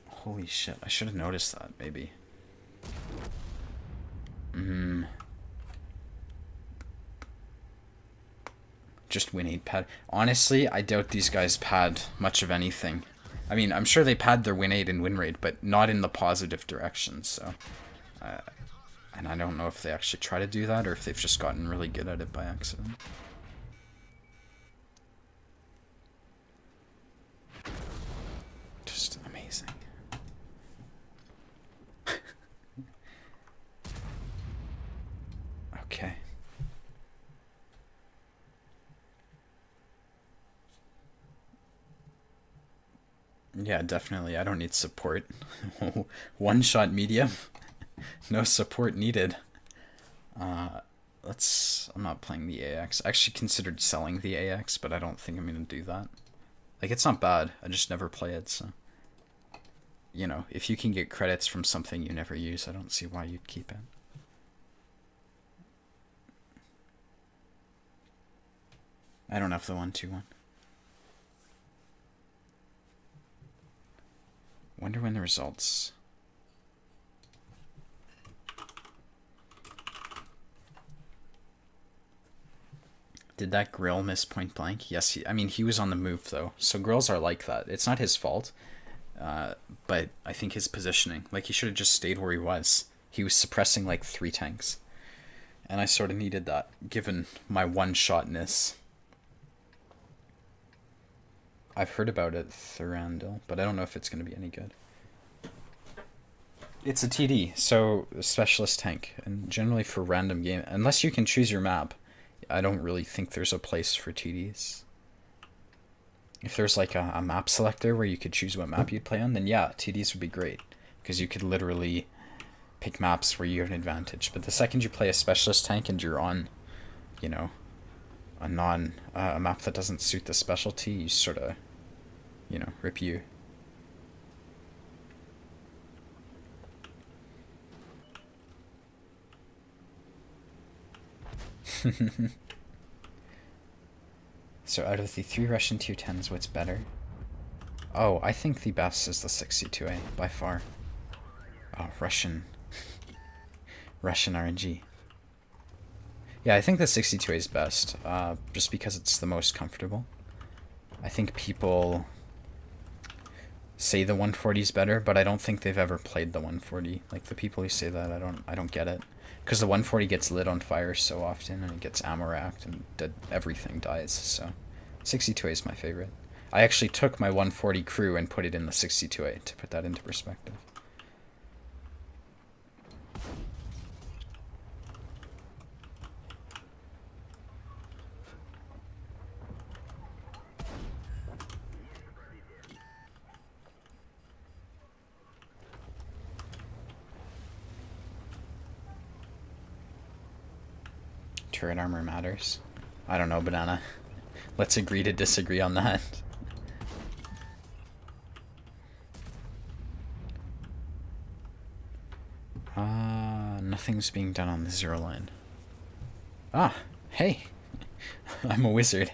Holy shit, I should have noticed that, maybe. just win 8 pad. Honestly, I doubt these guys pad much of anything. I mean, I'm sure they pad their win 8 and win rate, but not in the positive direction, so... and I don't know if they actually try to do that, or if they've just gotten really good at it by accident. Just amazing. Okay. Yeah, definitely. I don't need support. One-shot medium. No support needed. I'm not playing the AX. I actually considered selling the AX, but I don't think I'm going to do that. Like, it's not bad. I just never play it, so... You know, if you can get credits from something you never use, I don't see why you'd keep it. I don't have the 1-2-1. Wonder when the results... Did that grill miss point blank? Yes, I mean, he was on the move, though. So grills are like that. It's not his fault. But I think his positioning. Like, he should have just stayed where he was. He was suppressing, like, 3 tanks. And I sort of needed that, given my one-shotness. I've heard about it, Thurandil, but I don't know if it's going to be any good. It's a TD, so a specialist tank. And generally for random game, unless you can choose your map, I don't really think there's a place for TDs. If there's like a map selector where you could choose what map you'd play on, then yeah, TDs would be great. Because you could literally pick maps where you have an advantage. But the second you play a specialist tank and you're on, you know, a map that doesn't suit the specialty, you sort of, you know, rip you. So out of the 3 Russian tier 10s, what's better? Oh, I think the best is the 62A, by far. Oh, Russian RNG. Yeah, I think the 62A is best, just because it's the most comfortable. I think people say the 140 is better, but I don't think they've ever played the 140. Like, the people who say that, I don't get it. Because the 140 gets lit on fire so often, and it gets ammo racked, and everything dies, so... 62A is my favorite. I actually took my 140 crew and put it in the 62A, to put that into perspective. Turret armor matters. I don't know, Banana. Let's agree to disagree on that. Nothing's being done on the 0 line. Ah, hey. I'm a wizard.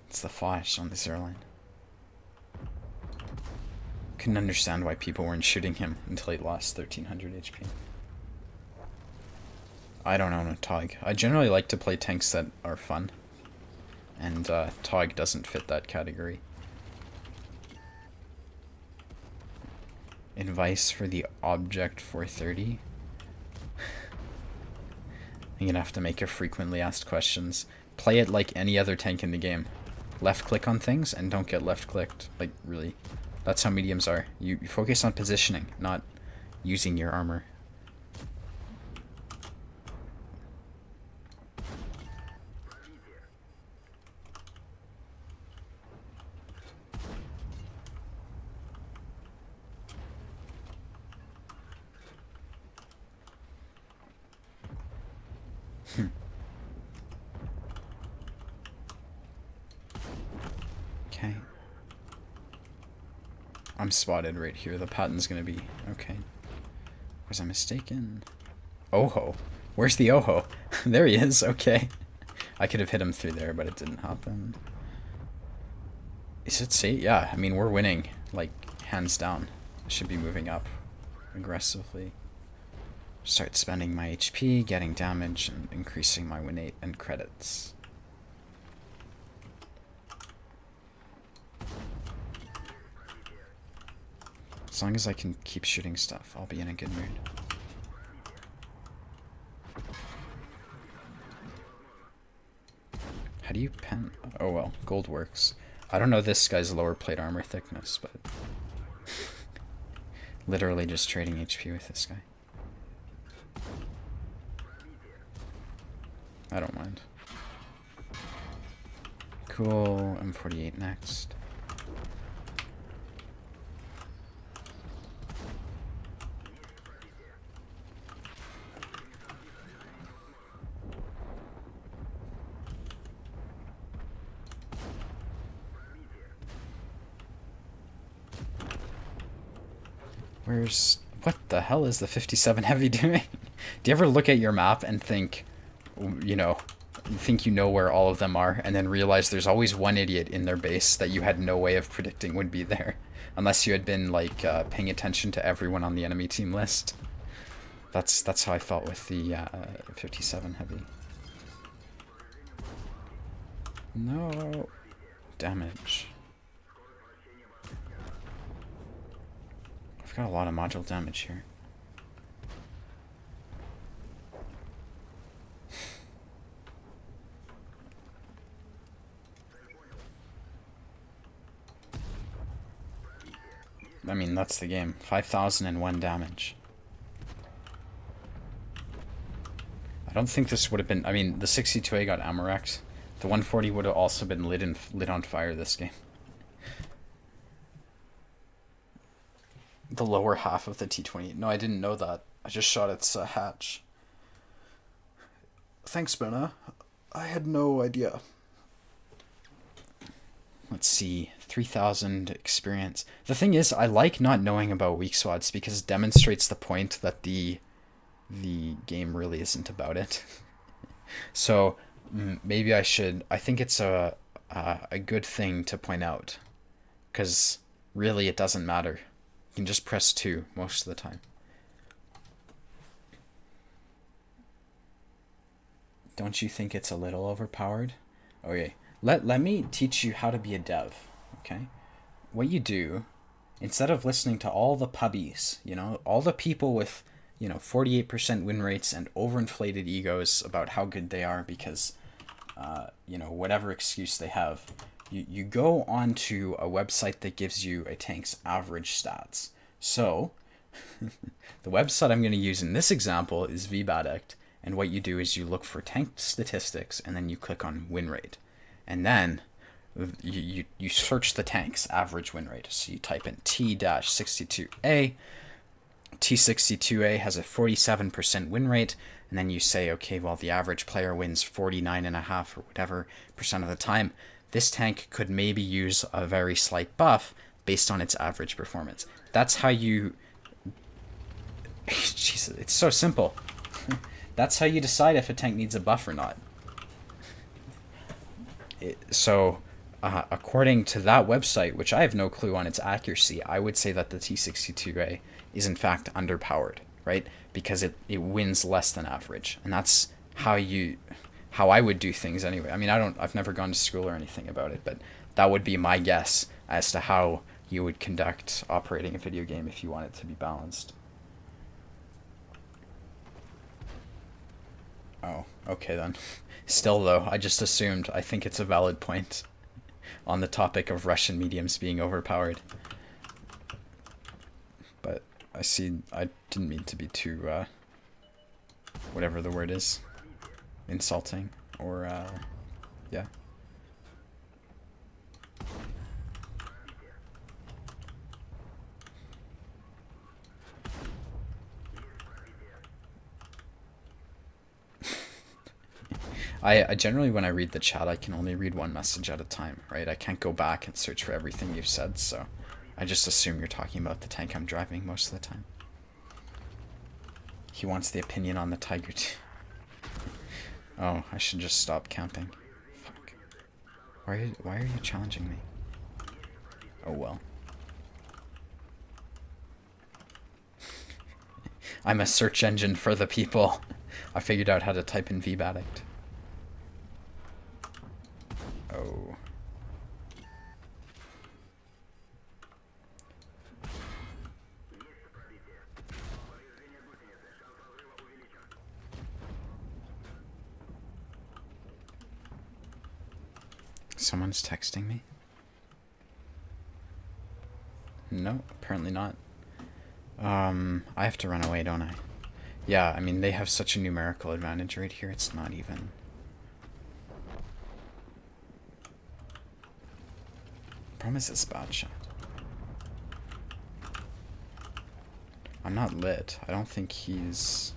It's the Flash on the 0 line. Couldn't understand why people weren't shooting him until he lost 1300 HP. I don't own a Tog. I generally like to play tanks that are fun. And Tog doesn't fit that category. Advice for the Object 430? I'm gonna have to make a frequently asked questions. Play it like any other tank in the game. Left click on things and don't get left clicked. Like, really. That's how mediums are. You focus on positioning, not using your armor. Okay. I'm spotted right here. The pattern's gonna be... Okay. Was I mistaken? Oho. Where's the Oho? There he is. Okay. I could have hit him through there, but it didn't happen. Is it safe? Yeah, I mean, we're winning. Like, hands down. I should be moving up aggressively. Start spending my HP, getting damage, and increasing my win rate and credits. As long as I can keep shooting stuff, I'll be in a good mood. How do you pen? Oh well, gold works. I don't know this guy's lower plate armor thickness, but literally just trading HP with this guy. I don't mind. Cool, M48 next. What the hell is the 57 Heavy doing? Do you ever look at your map and think, you know where all of them are, and then realize there's always one idiot in their base that you had no way of predicting would be there, unless you had been like paying attention to everyone on the enemy team list. That's how I felt with the 57 Heavy. No damage. I've got a lot of module damage here. I mean, that's the game. 5,001 damage. I don't think this would have been... I mean, the 62A got ammo wrecked. The 140 would have also been lit on fire this game. The lower half of the T-28. No, I didn't know that. I just shot its hatch. Thanks, Benna. I had no idea. Let's see, 3,000 experience. The thing is, I like not knowing about weak spots because it demonstrates the point that the game really isn't about it. So maybe I should. I think it's a good thing to point out, because really it doesn't matter. You can just press 2 most of the time. Don't you think it's a little overpowered? Okay. Let me teach you how to be a dev, okay? What you do, instead of listening to all the pubbies, all the people with, 48% win rates and overinflated egos about how good they are because, whatever excuse they have, you go onto a website that gives you a tank's average stats. So, the website I'm going to use in this example is VBADECT, and what you do is you look for tank statistics and then you click on win rate. And then you search the tank's average win rate. So you type in T-62A. T-62A has a 47% win rate. And then you say, okay, well, the average player wins 49.5 or whatever percent of the time. This tank could maybe use a very slight buff based on its average performance. That's how you... Jesus, it's so simple. That's how you decide if a tank needs a buff or not. So, according to that website, which I have no clue on its accuracy, I would say that the T-62A is in fact underpowered, right? Because it wins less than average, and that's how I would do things anyway. I mean, I've never gone to school or anything about it, but that would be my guess as to how you would conduct operating a video game if you want it to be balanced. Oh, okay then. Still, though, I just assumed. I think it's a valid point on the topic of Russian mediums being overpowered. But I didn't mean to be too, whatever the word is, insulting, or, yeah. I generally, when I read the chat, I can only read one message at a time, right? I can't go back and search for everything you've said, so I just assume you're talking about the tank I'm driving most of the time. He wants the opinion on the Tiger too. Oh, I should just stop camping. Fuck. Why are you challenging me? Oh well. I'm a search engine for the people. I figured out how to type in VBADECT. Oh. Someone's texting me? No, apparently not. I have to run away, don't I? Yeah, I mean, they have such a numerical advantage right here, it's not even. Problem is it's bad shot. I'm not lit. I don't think he's...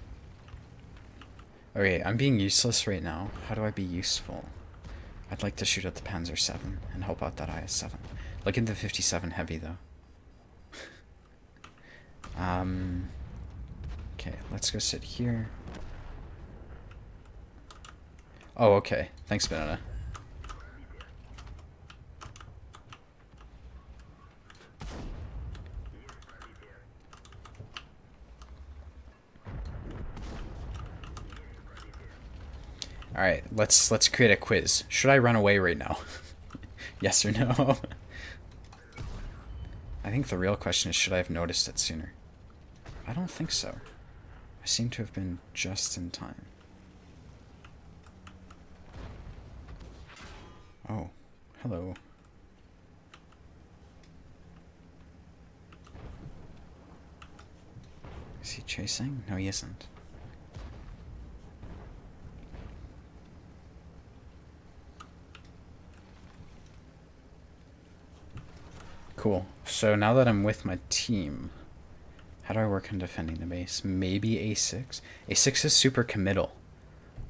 Okay, I'm being useless right now. How do I be useful? I'd like to shoot at the Panzer 7 and help out that IS-7. Look at the 57 heavy, though. Okay, let's go sit here. Oh, okay. Thanks, Banana. Alright, let's create a quiz. Should I run away right now? Yes or no? I think the real question is, should I have noticed it sooner? I don't think so. I seem to have been just in time. Oh, hello. Is he chasing? No, he isn't. Cool. So now that I'm with my team, how do I work on defending the base? Maybe A6? A6 is super committal.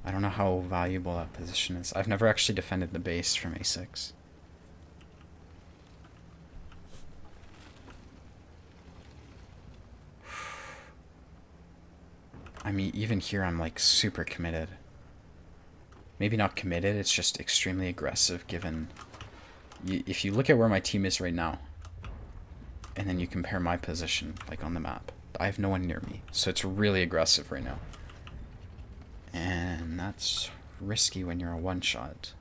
I don't know how valuable that position is. I've never actually defended the base from A6. I mean, even here I'm like super committed. Maybe not committed, it's just extremely aggressive given... If you look at where my team is right now, and then you compare my position, like on the map, I have no one near me, so it's really aggressive right now. And that's risky when you're a one-shot.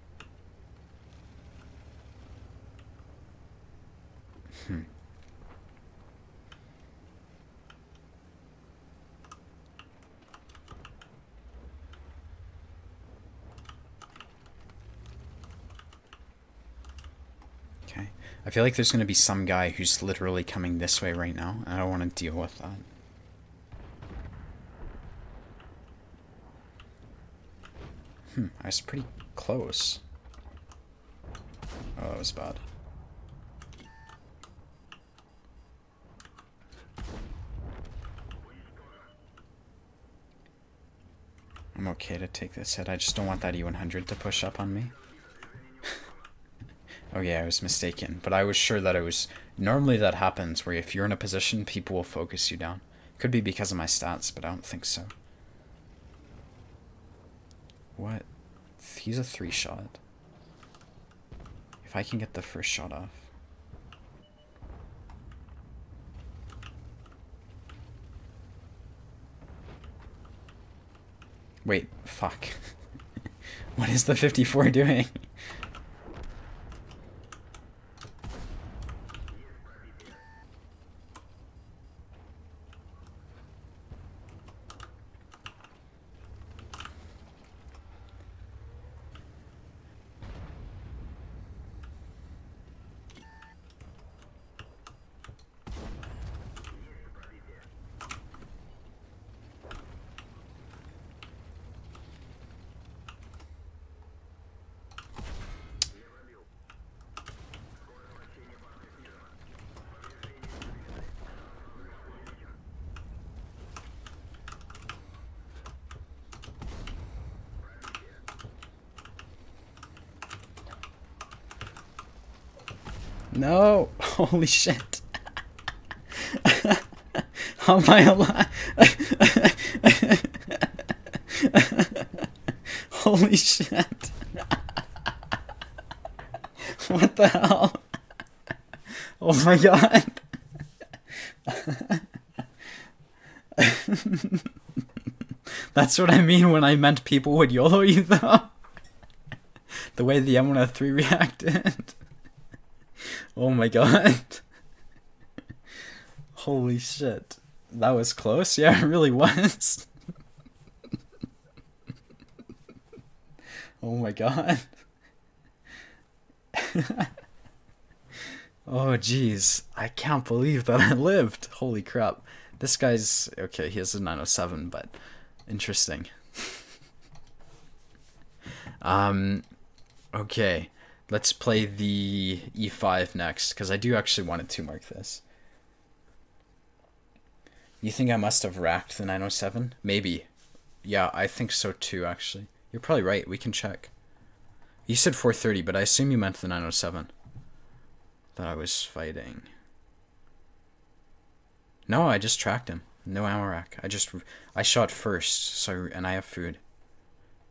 Okay. I feel like there's going to be some guy who's literally coming this way right now, and I don't want to deal with that. I was pretty close. Oh, that was bad. I'm okay to take this hit. I just don't want that E100 to push up on me. Oh yeah, I was mistaken. But I was sure that it was... Normally that happens, where if you're in a position, people will focus you down. Could be because of my stats, but I don't think so. What? He's a 3-shot. If I can get the first shot off. Wait, fuck. What is the 54 doing? No! Holy shit. How am I alive? Holy shit. What the hell? Oh my god. That's what I mean when I meant people would YOLO you though. The way the M103 reacted. Oh my god. Holy shit. That was close? Yeah, it really was. Oh my god. Oh, jeez. I can't believe that I lived. Holy crap. This guy's... Okay, he has a 907, but... Interesting. Okay. Let's play the E5 next, because I do actually want to mark this. You think I must have racked the 907? Maybe. Yeah, I think so too, actually. You're probably right. We can check. You said 430, but I assume you meant the 907 that I was fighting. No, I just tracked him. No ammo rack. I shot first, so and I have food.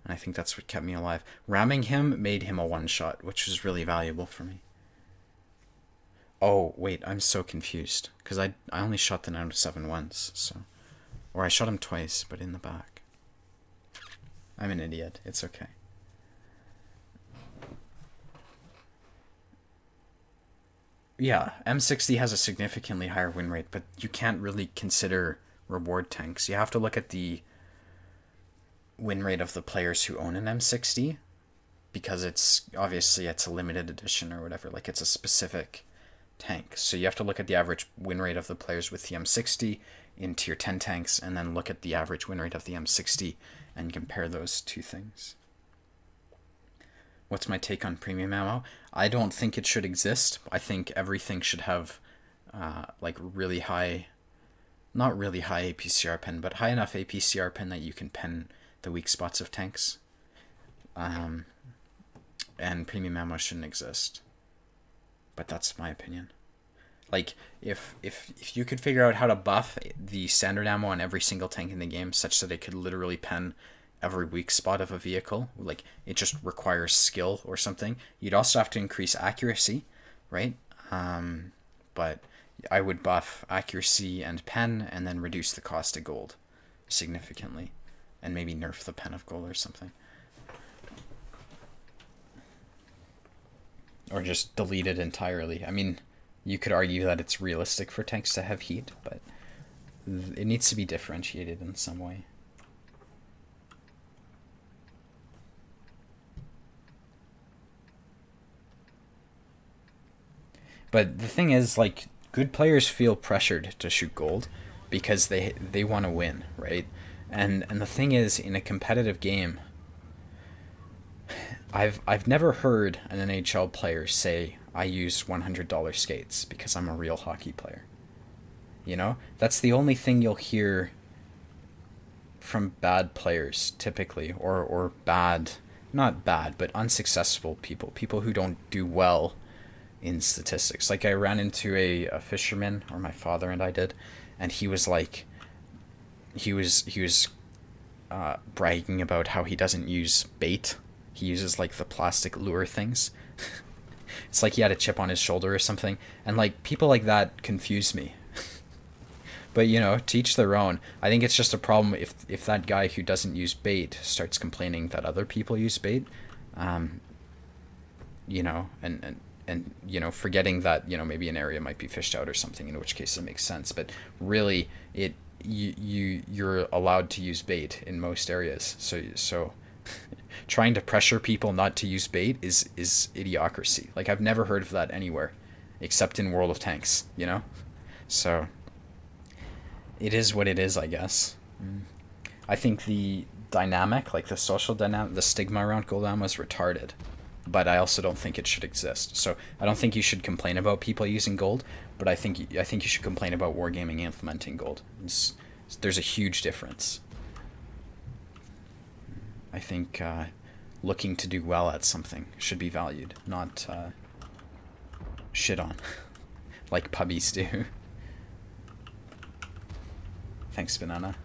And I think that's what kept me alive. Ramming him made him a one-shot, which was really valuable for me. Oh, wait, I'm so confused. Because I only shot the 907 once, so... Or I shot him twice, but in the back. I'm an idiot. It's okay. Yeah, M60 has a significantly higher win rate, but you can't really consider reward tanks. You have to look at the win rate of the players who own an M60, because it's obviously it's a limited edition or whatever, like it's a specific tank. So you have to look at the average win rate of the players with the M60 in tier 10 tanks, and then look at the average win rate of the M60 and compare those two things. What's my take on premium ammo? I don't think it should exist. I think everything should have like really high, not really high APCR pen, but high enough APCR pen that you can pen the weak spots of tanks. And premium ammo shouldn't exist. But that's my opinion. Like, if you could figure out how to buff the standard ammo on every single tank in the game such that it could literally pen every weak spot of a vehicle, like it just requires skill or something, you'd also have to increase accuracy, right? But I would buff accuracy and pen and then reduce the cost of gold significantly, and maybe nerf the pen of gold or something, or just delete it entirely. I mean, you could argue that it's realistic for tanks to have heat, but it needs to be differentiated in some way. But the thing is, like, good players feel pressured to shoot gold because they want to win, right? And the thing is, in a competitive game, I've never heard an NHL player say, I use $100 skates because I'm a real hockey player. You know? That's the only thing you'll hear from bad players, typically, or bad, not bad, but unsuccessful people who don't do well in statistics. Like, I ran into a fisherman, or my father and I did, and he was like, he was bragging about how he doesn't use bait. He uses like the plastic lure things. It's like he had a chip on his shoulder or something, and like people like that confuse me. But you know, to each their own. I think it's just a problem if that guy who doesn't use bait starts complaining that other people use bait, you know, and you know, forgetting that, you know, maybe an area might be fished out or something, in which case it makes sense. But really, you're allowed to use bait in most areas. So trying to pressure people not to use bait is idiocracy. Like, I've never heard of that anywhere, except in World of Tanks, you know? So it is what it is, I guess. I think the dynamic, like the social dynamic, the stigma around gold ammo is retarded. But I also don't think it should exist. So I don't think you should complain about people using gold, but I think you should complain about wargaming implementing gold. There's a huge difference. I think looking to do well at something should be valued, not shit on, like pubbies do. Thanks, Banana.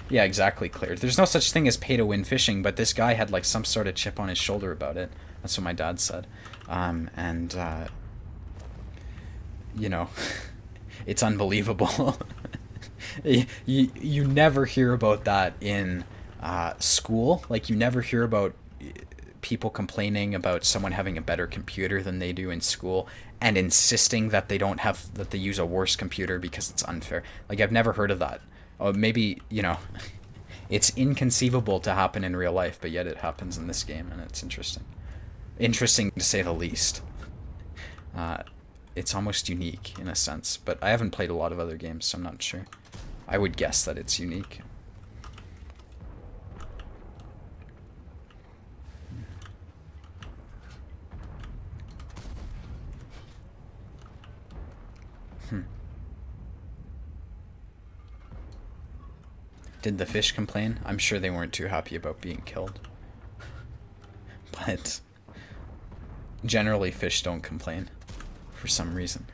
Yeah, exactly, Claire. There's no such thing as pay-to-win fishing, but this guy had like some sort of chip on his shoulder about it. That's what my dad said. You know, it's unbelievable. you never hear about that in school. Like, you never hear about people complaining about someone having a better computer than they do in school and insisting that they use a worse computer because it's unfair. Like, I've never heard of that. Oh, maybe, you know, it's inconceivable to happen in real life, but yet it happens in this game, and it's interesting. interesting to say the least. It's almost unique in a sense, but I haven't played a lot of other games, so I'm not sure. I would guess that it's unique. Did the fish complain? I'm sure they weren't too happy about being killed. But generally fish don't complain for some reason.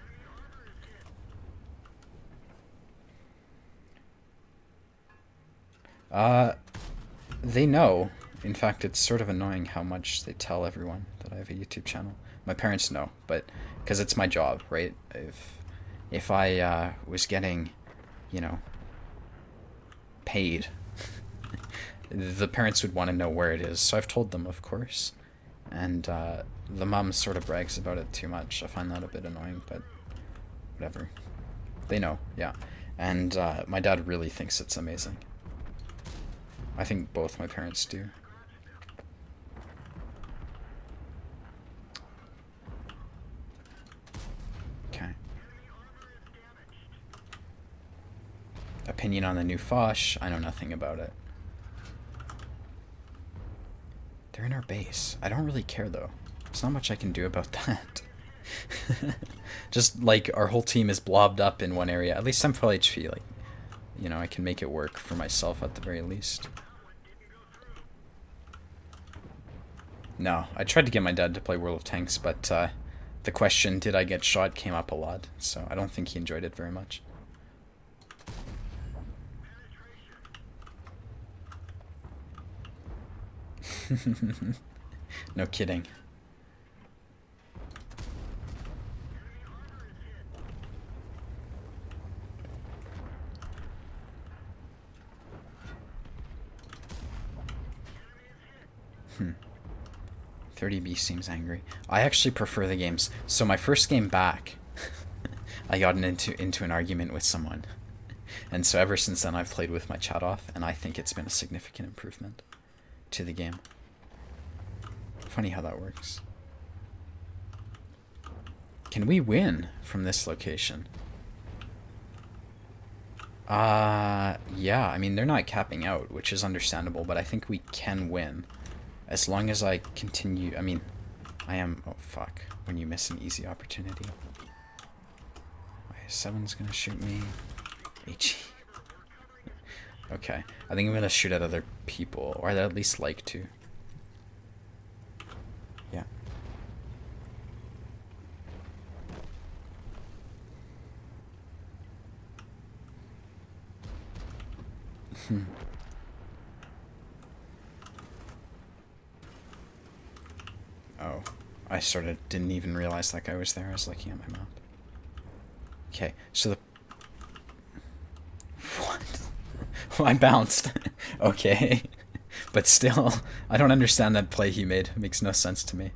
They know. In fact, it's sort of annoying how much they tell everyone that I have a YouTube channel. My parents know, but because it's my job, right? If I was getting, you know, paid, the parents would want to know where it is. So I've told them, of course. And the mom sort of brags about it too much. I find that a bit annoying, but whatever. They know, yeah. And my dad really thinks it's amazing. I think both my parents do. Okay. Opinion on the new Foch? I know nothing about it. They're in our base. I don't really care, though. There's not much I can do about that. Just, like, our whole team is blobbed up in one area. At least I'm full HP. Like, you know, I can make it work for myself at the very least. No, I tried to get my dad to play World of Tanks, but the question, did I get shot, came up a lot. So I don't think he enjoyed it very much. No kidding. Hmm. 30B seems angry. I actually prefer the games. So my first game back, I got into an argument with someone. And so ever since then I've played with my chat off, and I think it's been a significant improvement to the game. Funny how that works. Can we win from this location? Yeah, I mean, they're not capping out, which is understandable, but I think we can win. As long as I continue, I mean, I am, oh fuck, when you miss an easy opportunity. Someone's gonna shoot me. HE. Okay, I think I'm gonna shoot at other people, or I'd at least like to. Yeah. Oh, I sort of didn't even realize that guy was there. I was looking at my map. Okay, so the... What? I bounced. Okay. But still, I don't understand that play he made. It makes no sense to me.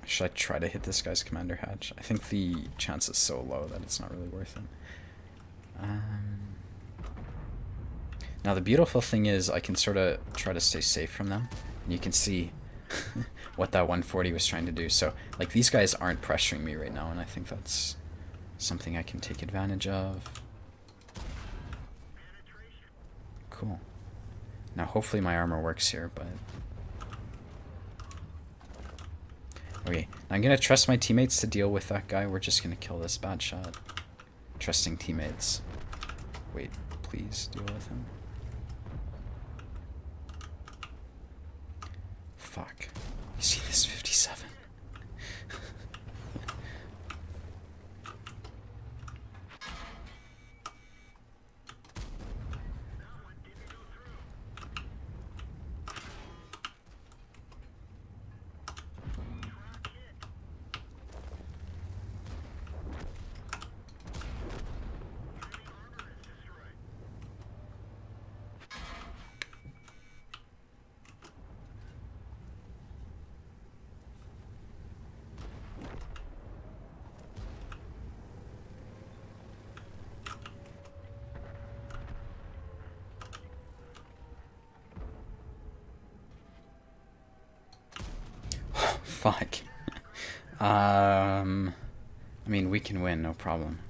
Should I try to hit this guy's commander hatch? I think the chance is so low that it's not really worth it. Now the beautiful thing is I can sort of try to stay safe from them. And you can see what that 140 was trying to do. So, like, these guys aren't pressuring me right now, and I think that's something I can take advantage of. Cool. Now hopefully my armor works here, but... Okay, I'm gonna trust my teammates to deal with that guy. We're just gonna kill this bad shot. Trusting teammates. Wait, please deal with him. Fuck. You see this 57? fuck? I mean, we can win, no problem.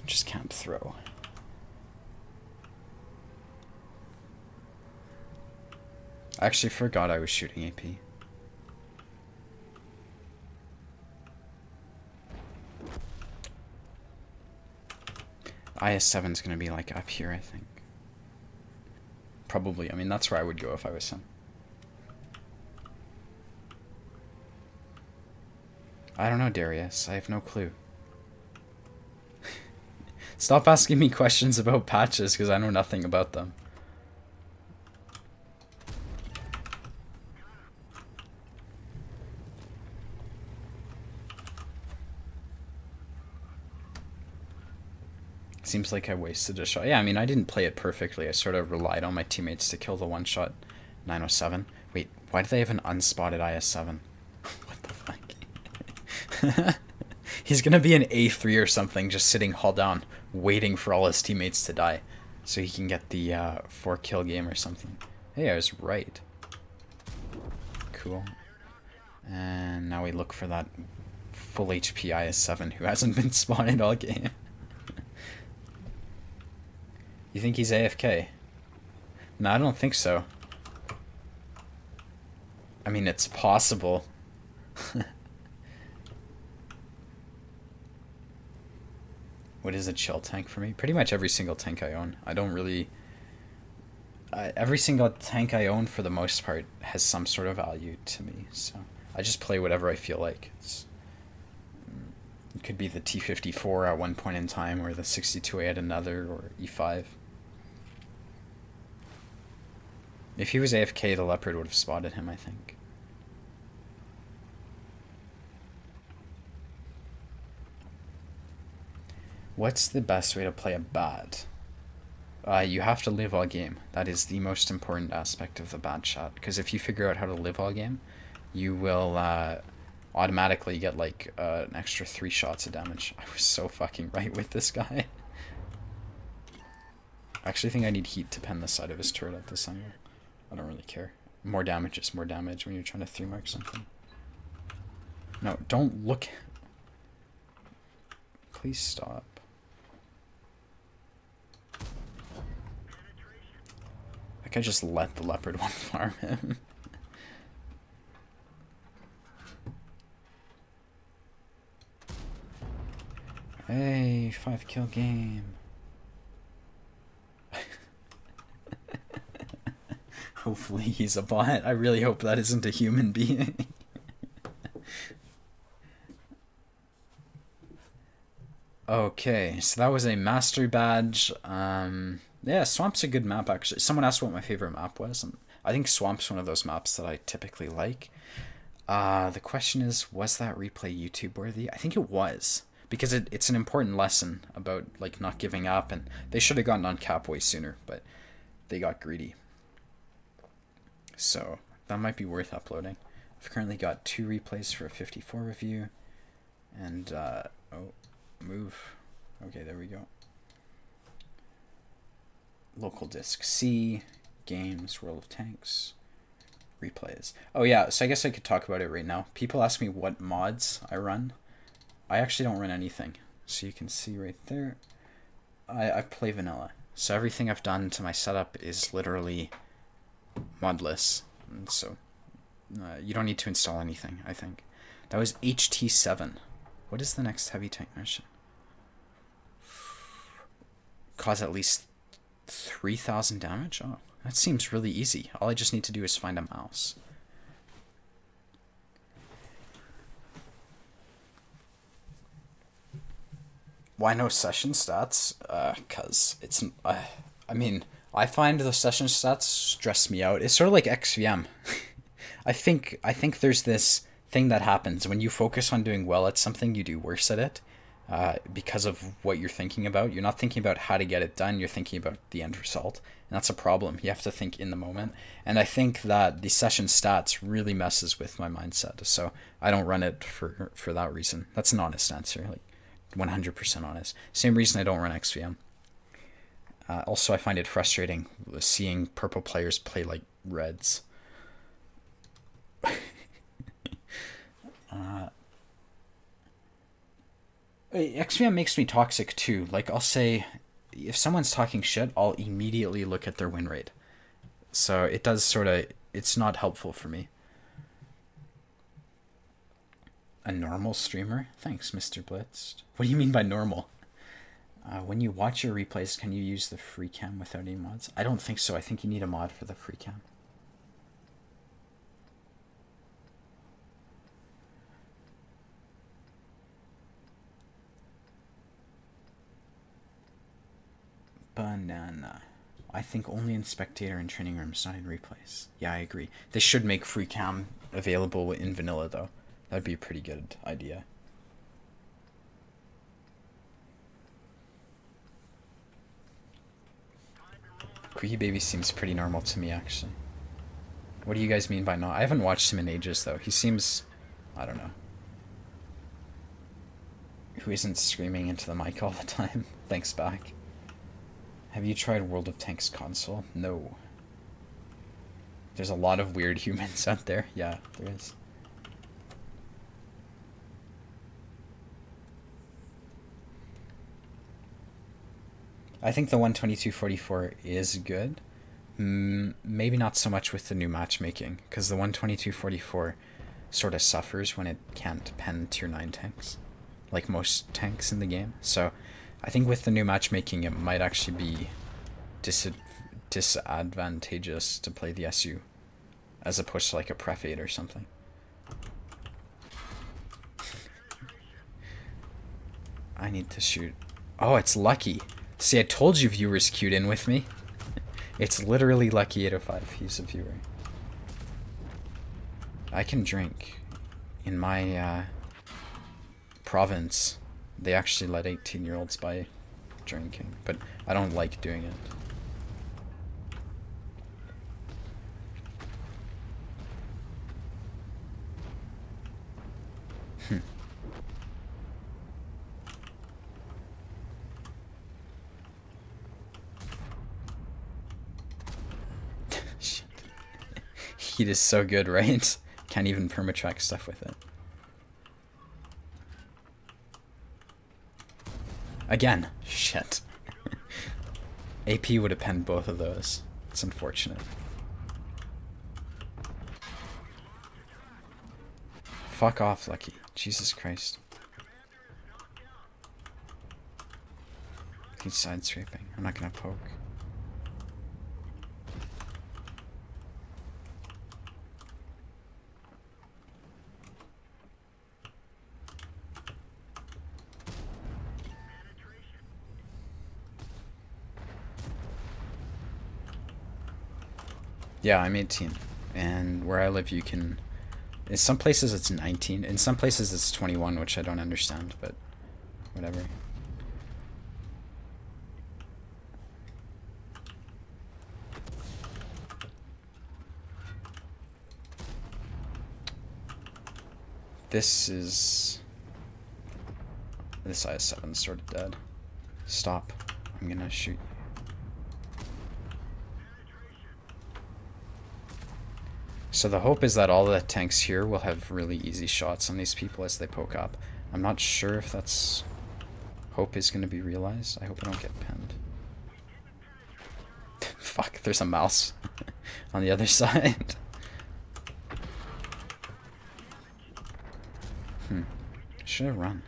Just can't throw. I actually forgot I was shooting AP. IS-7's gonna be like up here, I think. Probably. I mean, that's where I would go if I was him. I don't know, Darius. I have no clue. Stop asking me questions about patches because I know nothing about them. Seems like I wasted a shot. Yeah, I mean, I didn't play it perfectly. I sort of relied on my teammates to kill the one-shot 907. Wait, why do they have an unspotted IS-7? What the fuck? He's gonna be an A3 or something, just sitting hull down, waiting for all his teammates to die, so he can get the 4-kill game or something. Hey, I was right. Cool. And now we look for that full HP IS-7 who hasn't been spotted all game. You think he's AFK? No, I don't think so. I mean, it's possible. What is a chill tank for me? Pretty much every single tank I own. I don't really... every single tank I own, for the most part, has some sort of value to me. So I just play whatever I feel like. It could be the T-54 at one point in time, or the 62A at another, or E5. If he was AFK, the Leopard would have spotted him, I think. What's the best way to play a bat? You have to live all game. That is the most important aspect of the bat shot. Because if you figure out how to live all game, you will automatically get like an extra 3 shots of damage. I was so fucking right with this guy. I actually think I need heat to pen the side of his turret at this angle. I don't really care. More damage is more damage when you're trying to 3-mark something. No, don't look. Please stop. Like, I just let the Leopard one farm him. Hey, 5-kill game. Hopefully he's a bot. I really hope that isn't a human being. Okay, so that was a mastery badge. Yeah, Swamp's a good map, actually. Someone asked what my favorite map was, and I think Swamp's one of those maps that I typically like. The question is, was that replay YouTube worthy? I think it was, because it's an important lesson about like not giving up, and they should have gotten on cap way sooner, but they got greedy. So that might be worth uploading. I've currently got 2 replays for a 54 review, and oh, move. Okay, there we go. Local disk C, games, World of Tanks, replays. Oh yeah, so I guess I could talk about it right now. People ask me what mods I run. I actually don't run anything. So you can see right there, I play vanilla. So everything I've done to my setup is literally modless. And so you don't need to install anything, I think. That was HT7. What is the next heavy tank mission? Cause at least 3,000 damage? Oh, that seems really easy. All I just need to do is find a mouse. Why no session stats? Cause it's, I mean, I find the session stats stress me out. It's sort of like XVM. I think there's this thing that happens when you focus on doing well at something, you do worse at it. Because of what you're thinking about. You're not thinking about how to get it done, you're thinking about the end result. And that's a problem. You have to think in the moment. And I think that the session stats really messes with my mindset. So I don't run it for that reason. That's an honest answer, like 100% honest. Same reason I don't run XVM. Also, I find it frustrating seeing purple players play like reds. XVM makes me toxic too. Like, I'll say, if someone's talking shit, I'll immediately look at their win rate. So it does sort of, it's not helpful for me. A normal streamer? Thanks, Mr. Blitzed. What do you mean by normal? When you watch your replays, can you use the free cam without any mods? I don't think so. I think you need a mod for the free cam. Banana. I think only in spectator and training rooms, not in replays. Yeah, I agree. They should make free cam available in vanilla, though. That'd be a pretty good idea. Quickie Baby seems pretty normal to me, actually. What do you guys mean by not? I haven't watched him in ages, though. He seems... I don't know. Who isn't screaming into the mic all the time? Thanks back. Have you tried World of Tanks console? No. There's a lot of weird humans out there. Yeah, there is. I think the 12244 is good. Maybe not so much with the new matchmaking, because the 12244 sort of suffers when it can't pen tier 9 tanks, like most tanks in the game. So I think with the new matchmaking, it might actually be disadvantageous to play the SU, as opposed to like a Pref 8 or something. I need to shoot. Oh, it's lucky. See, I told you viewers queued in with me. It's literally Lucky 805. He's a viewer. I can drink. In my province, they actually let 18-year-olds buy drinking, but I don't like doing it. Heat is so good, right? Can't even permatrack stuff with it. Again, shit. AP would have penned both of those. It's unfortunate. Fuck off, Lucky. Jesus Christ. He's side scraping. I'm not gonna poke. Yeah, I'm 18, and where I live you can... In some places it's 19, in some places it's 21, which I don't understand, but whatever. This IS-7's sort of dead. Stop. I'm gonna shoot you. So the hope is that all the tanks here will have really easy shots on these people as they poke up. I'm not sure if that's... hope is going to be realized. I hope I don't get pinned. Fuck, there's a mouse on the other side. Should have run.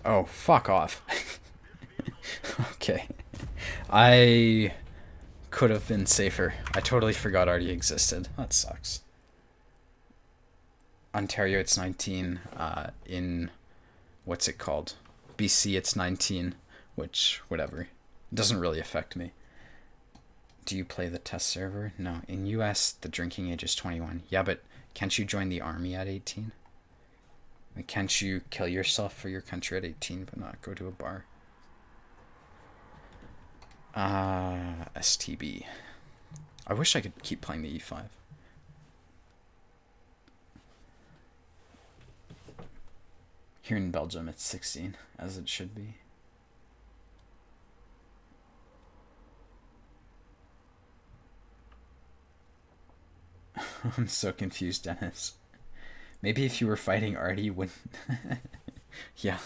Oh, fuck off. Okay. I could have been safer. I totally forgot Artie existed. That sucks. Ontario, it's 19. In... what's it called? BC, it's 19. Which, whatever. It doesn't really affect me. Do you play the test server? No. In US, the drinking age is 21. Yeah, but can't you join the army at 18? Can't you kill yourself for your country at 18 but not go to a bar? STB. I wish I could keep playing the E5. Here in Belgium, it's 16, as it should be. I'm so confused, Dennis. Maybe if you were fighting Artie, you wouldn't... Yeah.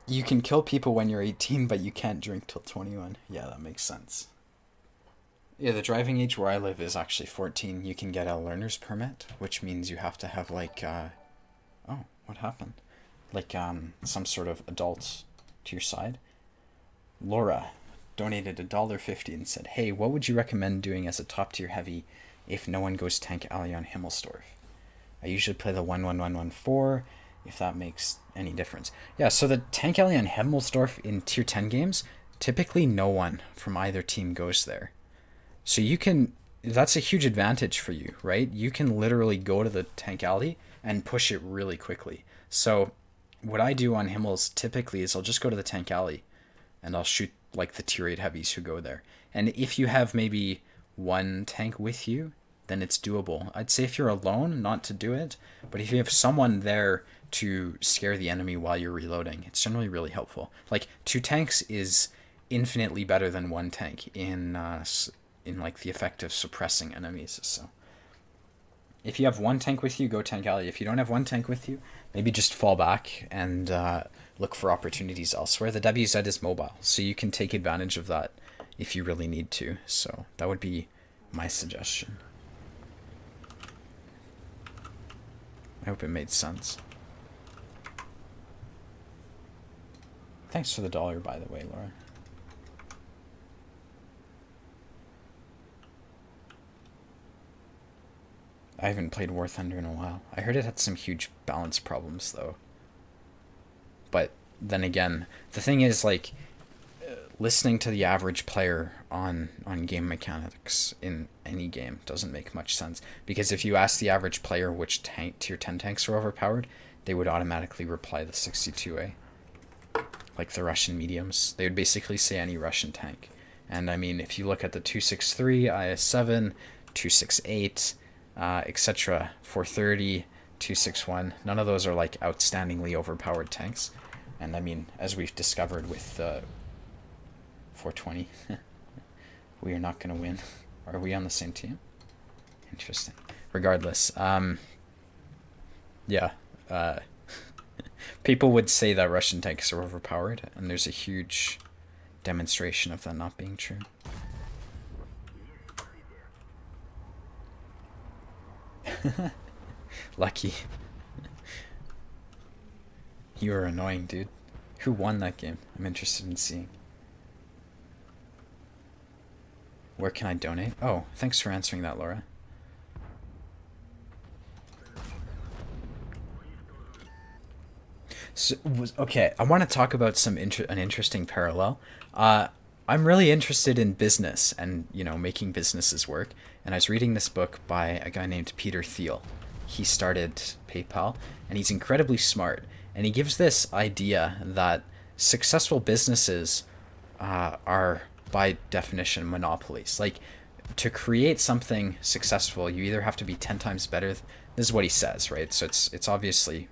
You can kill people when you're 18, but you can't drink till 21. Yeah, that makes sense. Yeah, the driving age where I live is actually 14. You can get a learner's permit, which means you have to have, like, oh, what happened? Like, some sort of adult to your side. Laura donated $1.50 and said, hey, what would you recommend doing as a top-tier heavy if no one goes tank alley on Himmelsdorf? I usually play the 1-1-1-1-4, if that makes any difference. Yeah, so the tank alley on Himmelsdorf in tier 10 games, typically no one from either team goes there. So you can, that's a huge advantage for you, right? You can literally go to the tank alley and push it really quickly. So what I do on Himmels typically is I'll just go to the tank alley and I'll shoot like the tier 8 heavies who go there. And if you have maybe one tank with you, then it's doable. I'd say if you're alone, not to do it, but if you have someone there to scare the enemy while you're reloading, it's generally really helpful. Like 2 tanks is infinitely better than 1 tank in like the effect of suppressing enemies. So if you have 1 tank with you, go tank alley. If you don't have 1 tank with you, maybe just fall back and look for opportunities elsewhere. The WZ is mobile, so you can take advantage of that if you really need to. So that would be my suggestion. I hope it made sense. Thanks for the $1, by the way, Laura. I haven't played War Thunder in a while. I heard it had some huge balance problems, though. But then again, the thing is, like, listening to the average player on game mechanics in any game doesn't make much sense. Because if you ask the average player which tier 10 tanks are overpowered, they would automatically reply the 62A. Like the Russian mediums. They would basically say any Russian tank. And I mean, if you look at the 263, IS-7, 268, etc., 430, 261, none of those are like outstandingly overpowered tanks. And I mean, as we've discovered with 420, we are not going to win. Are we on the same team? Interesting. Regardless, yeah, people would say that Russian tanks are overpowered, and there's a huge demonstration of that not being true. Lucky. You are annoying, dude. Who won that game? I'm interested in seeing. Where can I donate? Oh, thanks for answering that, Laura. So, okay, I want to talk about an interesting parallel. I'm really interested in business and, you know, making businesses work. And I was reading this book by a guy named Peter Thiel. He started PayPal, and he's incredibly smart. And he gives this idea that successful businesses are, by definition, monopolies. Like, to create something successful, you either have to be 10 times better. This is what he says, right? So it's obviously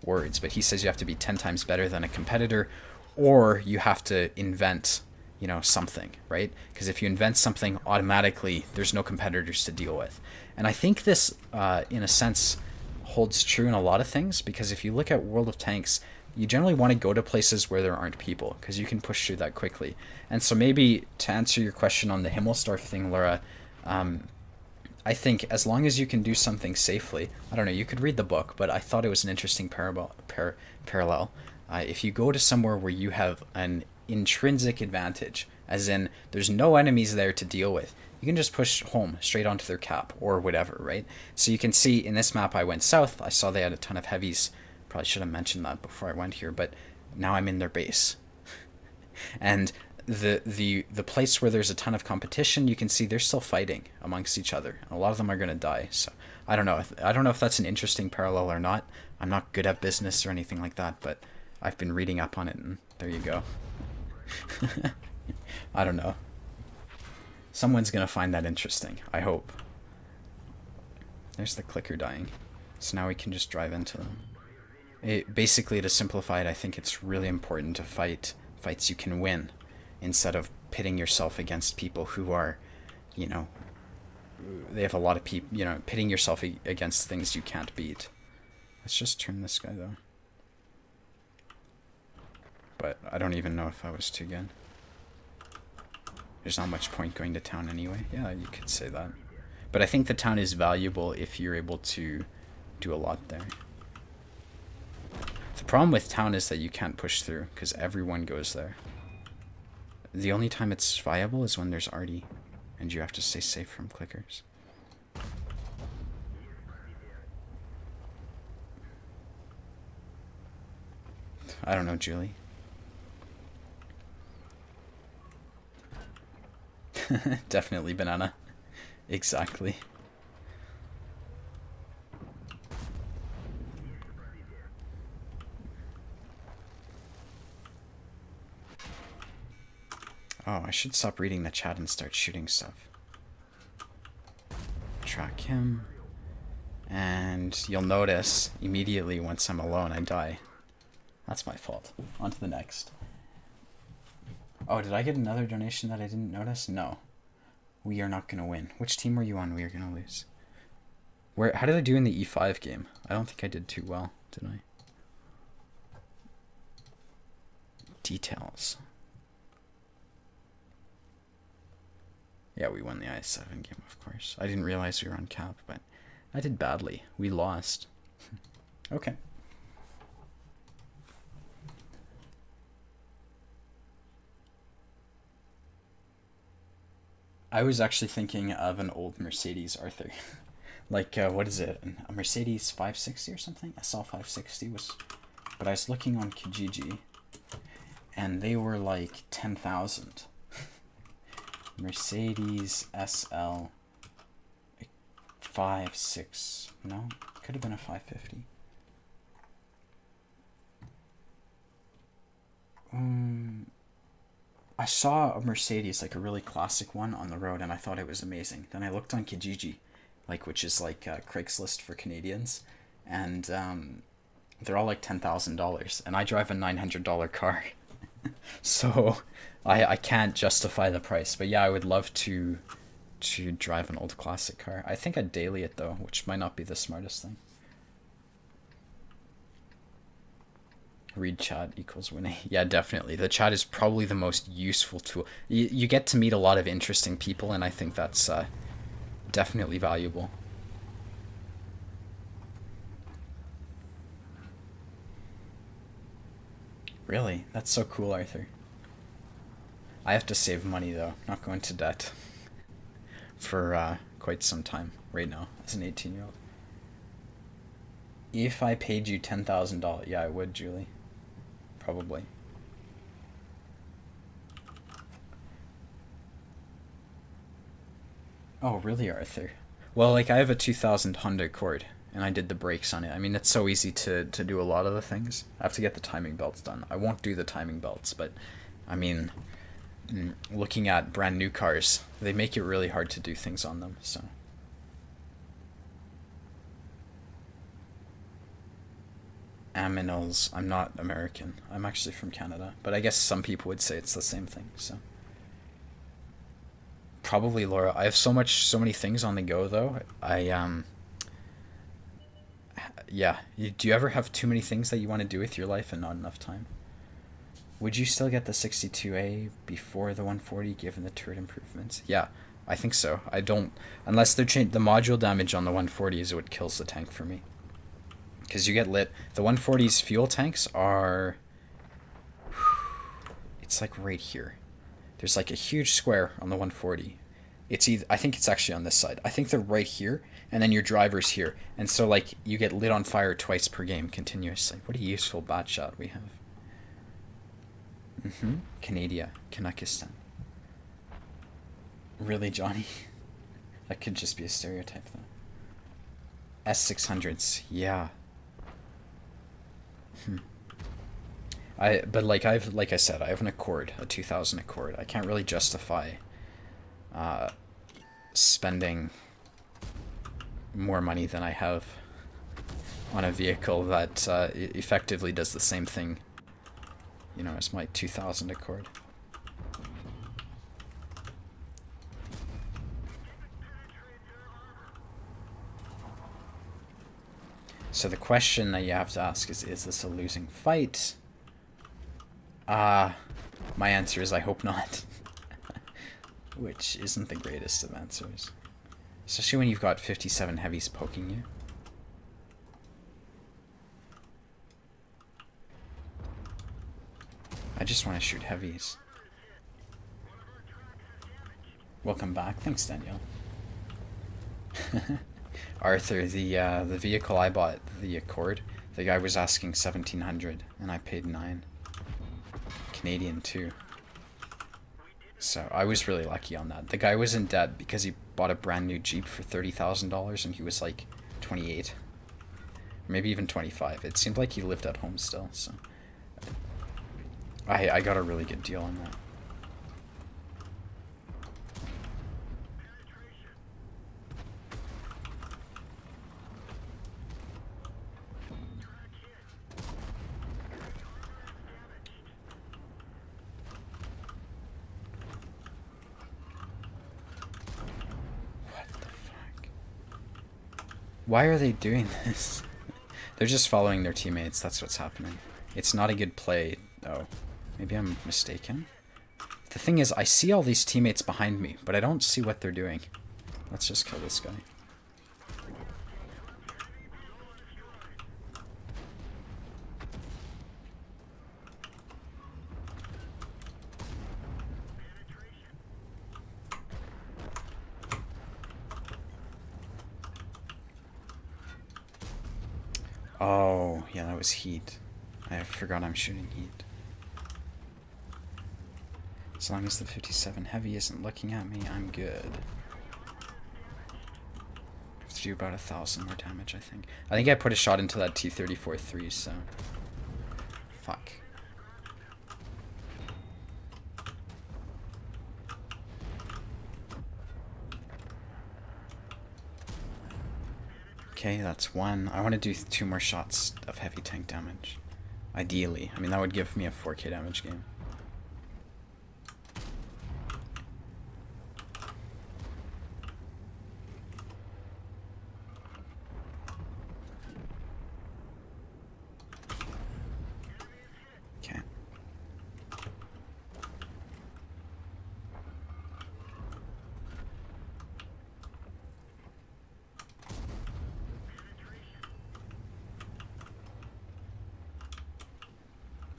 words, but he says you have to be 10 times better than a competitor, or you have to invent, you know, something, right? Because if you invent something, automatically there's no competitors to deal with. And I think this, in a sense, holds true in a lot of things, because if you look at World of Tanks, you generally want to go to places where there aren't people, because you can push through that quickly. And so maybe to answer your question on the Himmelsdorf thing, Laura, I think as long as you can do something safely, I don't know, you could read the book, but I thought it was an interesting parallel. If you go to somewhere where you have an intrinsic advantage, as in there's no enemies there to deal with, you can just push home straight onto their cap or whatever, right? So you can see in this map I went south, I saw they had a ton of heavies. Probably should have mentioned that before I went here, but now I'm in their base. And the place where there's a ton of competition, you can see they're still fighting amongst each other. A lot of them are going to die. So I don't know. I don't know if that's an interesting parallel or not. I'm not good at business or anything like that, but I've been reading up on it, and there you go. I don't know. Someone's going to find that interesting, I hope. There's the clicker dying. So now we can just drive into them. Basically, to simplify it, I think it's really important to fights you can win, instead of pitting yourself against people who are, you know, they have a lot of people, you know, pitting yourself against things you can't beat. Let's just turn this guy, though. But I don't even know if I was too good. There's not much point going to town anyway. Yeah, you could say that. But I think the town is valuable if you're able to do a lot there. The problem with town is that you can't push through, because everyone goes there. The only time it's viable is when there's arty, and you have to stay safe from clickers. I don't know, Julie. Definitely banana. Exactly. Oh, I should stop reading the chat and start shooting stuff. Track him. And you'll notice immediately once I'm alone, I die. That's my fault. On to the next. Oh, did I get another donation that I didn't notice? No. We are not going to win. Which team were you on? We are going to lose. How did I do in the E5 game? I don't think I did too well, did I? Details. Yeah, we won the I7 game, of course. I didn't realize we were on cap, but I did badly. We lost. Okay. I was actually thinking of an old Mercedes, Arthur. Like, what is it? A Mercedes 560 or something? SL 560 was... But I was looking on Kijiji, and they were like 10,000. Mercedes SL 5.6. No, could have been a 550. I saw a Mercedes, like a really classic one, on the road, and I thought it was amazing. Then I looked on Kijiji, like, which is like Craigslist for Canadians, and they're all like $10,000, and I drive a $900 car. So I can't justify the price. But yeah, I would love to drive an old classic car. I think I'd daily it though, which might not be the smartest thing. Read chat equals winning. Yeah, definitely. The chat is probably the most useful tool. You get to meet a lot of interesting people, and I think that's definitely valuable. Really? That's so cool, Arthur. I have to save money, though. Not going to debt for quite some time right now as an 18-year-old. If I paid you $10,000, yeah, I would, Julie. Probably. Oh, really, Arthur? Well, like, I have a 2000 Honda Accord, and I did the brakes on it. I mean, it's so easy to do a lot of the things. I have to get the timing belts done. I won't do the timing belts, but, I mean, looking at brand new cars, they make it really hard to do things on them, so... Aminals. I'm not American. I'm actually from Canada. But I guess some people would say it's the same thing, so. Probably Laura. I have so many things on the go, though. Yeah. Do you ever have too many things that you want to do with your life and not enough time? Would you still get the 62A before the 140 given the turret improvements? Yeah, I think so. I don't... Unless they're the module damage on the 140 is what kills the tank for me. Because you get lit. The 140's fuel tanks are... It's like right here. There's like a huge square on the 140. It's either... I think it's actually on this side. I think they're right here, and then your driver's here. And so, like, you get lit on fire twice per game continuously. What a useful bot shot we have. Canada. Kanakistan. Really, Johnny? That could just be a stereotype, though. S600s, yeah. But like I said, I have an Accord, a 2000 Accord. I can't really justify spending more money than I have on a vehicle that effectively does the same thing, you know, as my 2000 Accord. So the question that you have to ask is this a losing fight? My answer is I hope not. Which isn't the greatest of answers. Especially when you've got 57 heavies poking you. I just want to shoot heavies. Welcome back. Thanks, Danielle. Arthur, the vehicle I bought, the Accord, the guy was asking 1,700 and I paid 9. Canadian too. So I was really lucky on that. The guy was in debt because he bought a brand new Jeep for $30,000 and he was like 28. Maybe even 25. It seemed like he lived at home still, so I got a really good deal on that. Why are they doing this? They're just following their teammates. That's what's happening. It's not a good play. Oh, maybe I'm mistaken. The thing is, I see all these teammates behind me, but I don't see what they're doing. Let's just kill this guy. Oh, yeah, that was heat. I forgot I'm shooting heat. As long as the 57 heavy isn't looking at me, I'm good. I have to do about 1,000 more damage, I think. I think I put a shot into that T-34-3, so... Fuck. Okay, that's one. I want to do 2 more shots of heavy tank damage. Ideally. I mean, that would give me a 4K damage game. Okay.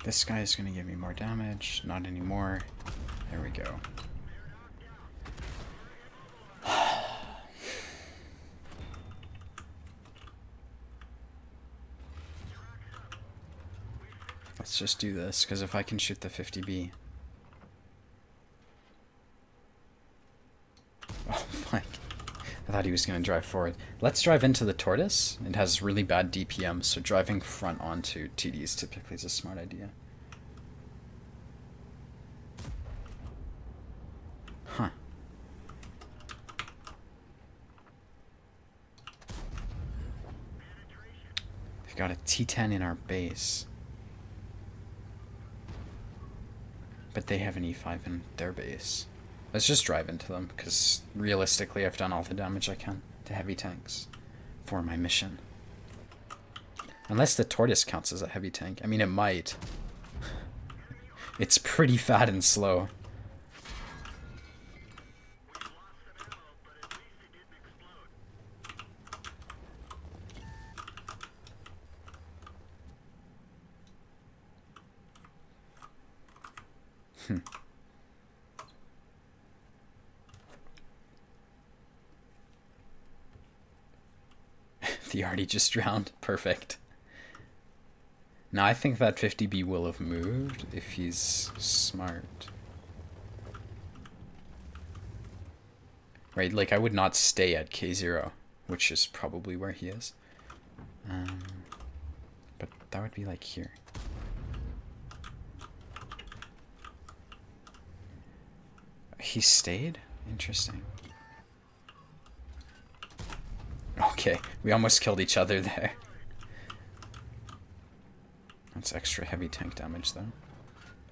This guy is going to give me more damage. Not anymore. There we go. Let's just do this, because if I can shoot the 50B... Oh, fuck. I thought he was going to drive forward. Let's drive into the Tortoise. It has really bad DPM, so driving front onto TDs typically is a smart idea. Huh. They've got a T10 in our base. But they have an E5 in their base. Let's just drive into them, because realistically I've done all the damage I can to heavy tanks for my mission. Unless the Tortoise counts as a heavy tank. I mean, it might. It's pretty fat and slow. The Artie just drowned. Perfect. Now I think that 50B will have moved if he's smart. Right, like I would not stay at K0, which is probably where he is. But that would be like here. He stayed? Interesting. Okay, we almost killed each other there. That's extra heavy tank damage though.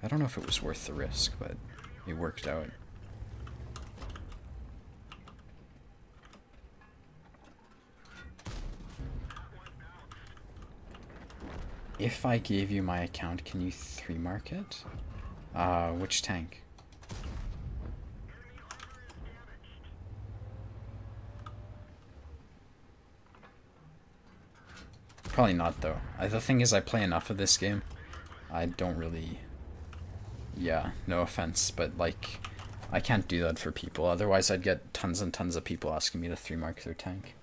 I don't know if it was worth the risk, but it worked out. If I gave you my account, can you 3-mark it? Which tank? Probably not, though. The thing is, I play enough of this game. I don't really... Yeah, no offense, but, like, I can't do that for people. Otherwise, I'd get tons and tons of people asking me to 3-mark their tank.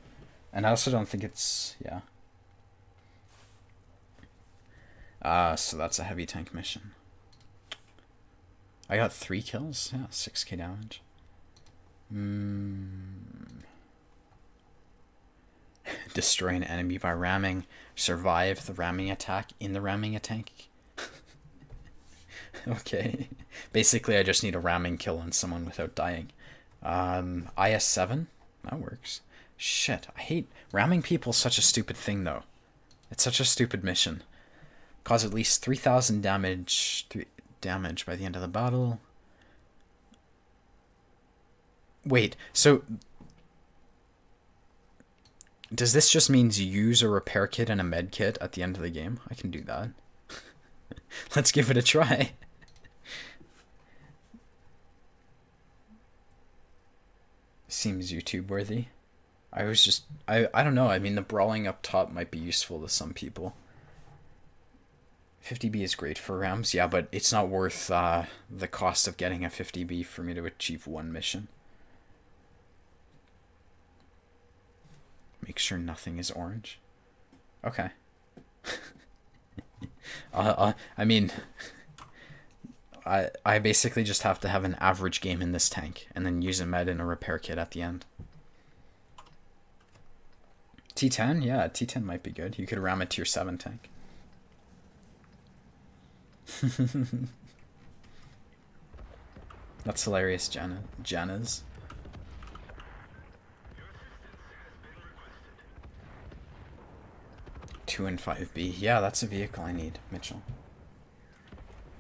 And I also don't think it's... Yeah. So that's a heavy tank mission. I got 3 kills? Yeah, 6k damage. Destroy an enemy by ramming. Survive the ramming attack in the ramming attack. Okay. Basically, I just need a ramming kill on someone without dying. IS-7? That works. Shit, I hate... Ramming people is such a stupid thing, though. It's such a stupid mission. Cause at least 3,000 damage... damage by the end of the battle. Wait, so... Does this just means you use a repair kit and a med kit at the end of the game? I can do that. Let's give it a try. Seems YouTube worthy. I don't know. I mean, the brawling up top might be useful to some people. 50B is great for rams, yeah, but it's not worth the cost of getting a 50B for me to achieve 1 mission. Make sure nothing is orange. Okay. I mean, I basically just have to have an average game in this tank and then use a med and a repair kit at the end. T10? Yeah, T10 might be good. You could ram a tier 7 tank. That's hilarious, Jana's. Two and 5B. Yeah, that's a vehicle I need, Mitchell.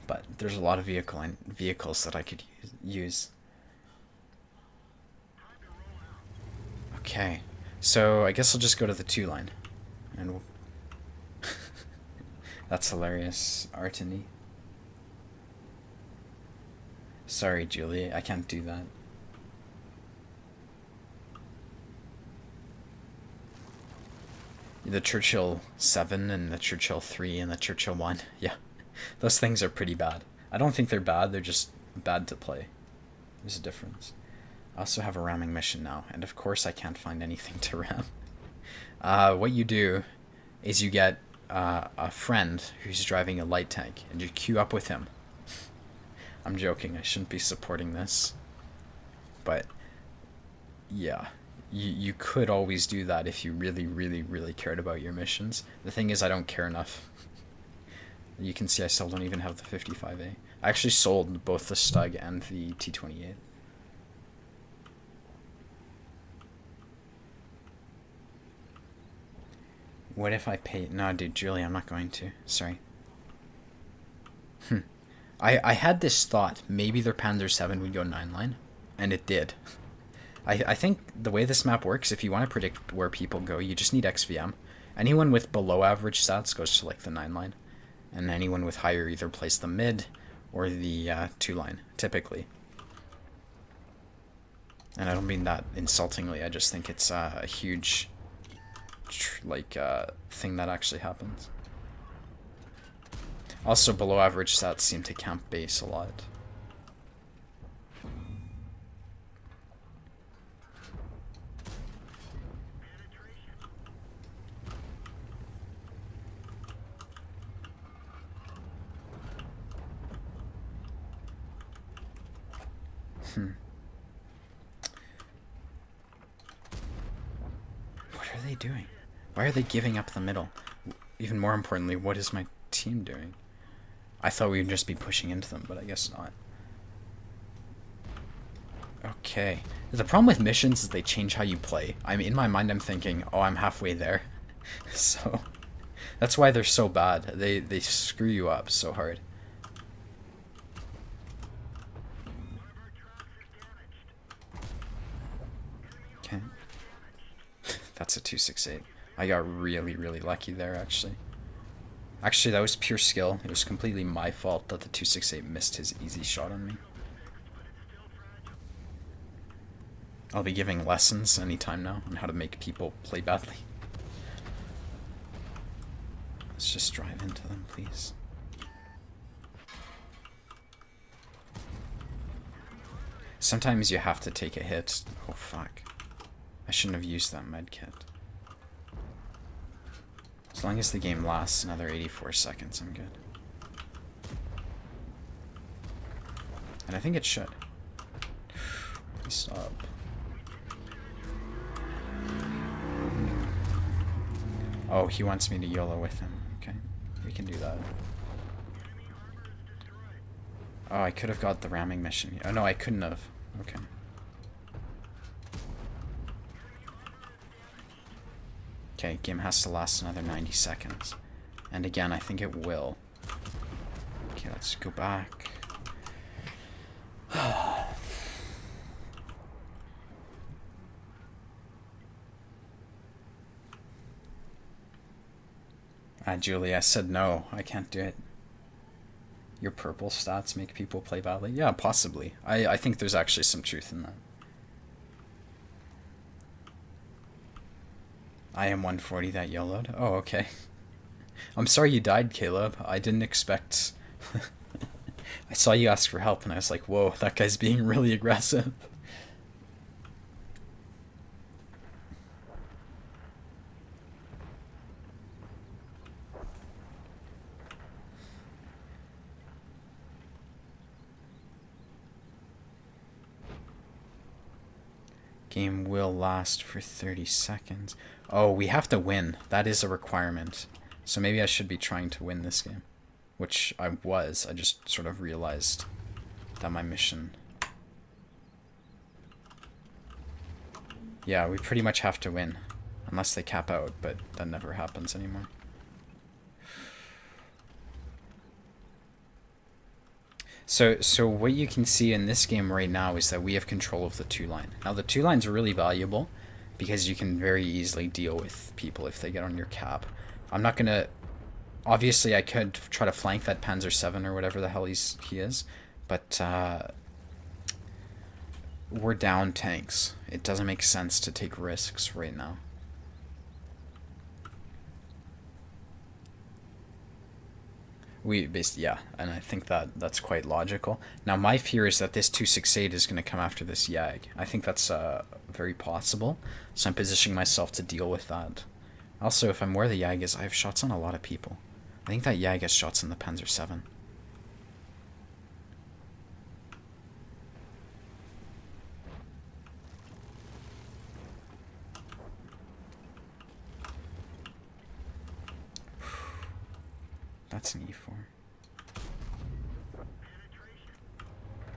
But there's a lot of vehicles that I could use. Okay, so I guess I'll just go to the 2 line. And we'll... That's hilarious, Artany. Sorry, Julie, I can't do that. The Churchill 7 and the Churchill 3 and the Churchill 1. Yeah, those things are pretty bad. I don't think they're bad, they're just bad to play. There's a difference. I also have a ramming mission now, and of course I can't find anything to ram. What you do is you get a friend who's driving a light tank, and you queue up with him. I'm joking, I shouldn't be supporting this. But, yeah. You could always do that if you really, really, really cared about your missions. The thing is, I don't care enough. You can see I still don't even have the 55A. I actually sold both the Stug and the T28. What if I pay... No, dude, Julie, I'm not going to. Sorry. I had this thought. Maybe their Panzer 7 would go 9-line. And it did. I think the way this map works, if you want to predict where people go, you just need XVM. Anyone with below average stats goes to like the 9-line. And anyone with higher either plays the mid or the 2-line, typically. And I don't mean that insultingly, I just think it's a huge thing that actually happens. Also, below average stats seem to camp base a lot. What are they doing? Why are they giving up the middle? Even more importantly, what is my team doing? I thought we would just be pushing into them, but I guess not. Okay. The problem with missions is they change how you play. In my mind I'm thinking, oh, I'm halfway there. So that's why they're so bad. They screw you up so hard. Okay. That's a 268. I got really, really lucky there, actually. Actually, that was pure skill. It was completely my fault that the 268 missed his easy shot on me. I'll be giving lessons anytime now on how to make people play badly. Let's just drive into them, please. Sometimes you have to take a hit. Oh, fuck. I shouldn't have used that medkit. As long as the game lasts another 84 seconds, I'm good. And I think it should. Stop. Oh, he wants me to YOLO with him. Okay, we can do that. Oh, I could have got the ramming mission. Oh, no, I couldn't have. Okay. Okay, game has to last another 90 seconds. And again, I think it will. Okay, let's go back. Julie, I said no. I can't do it. Your purple stats make people play badly? Yeah, possibly. I think there's actually some truth in that. I am 140 that YOLO'd. Oh, okay. I'm sorry you died, Caleb. I didn't expect... I saw you ask for help and I was like, whoa, that guy's being really aggressive. Game will last for 30 seconds. Oh, we have to win. That is a requirement. So maybe I should be trying to win this game. Which I was. I just sort of realized that my mission... Yeah, we pretty much have to win. Unless they cap out, but that never happens anymore. So what you can see in this game right now is that we have control of the 2-line. Now the 2-line's are really valuable because you can very easily deal with people if they get on your cap. I'm not gonna... Obviously I could try to flank that Panzer 7 or whatever the hell he is, but we're down tanks. It doesn't make sense to take risks right now. Yeah, and I think that's quite logical. Now my fear is that this 268 is going to come after this Yag. I think that's very possible, so I'm positioning myself to deal with that. Also, if I'm where the Yag is, I have shots on a lot of people. I think that Yag has shots on the Panzer 7. That's an E4.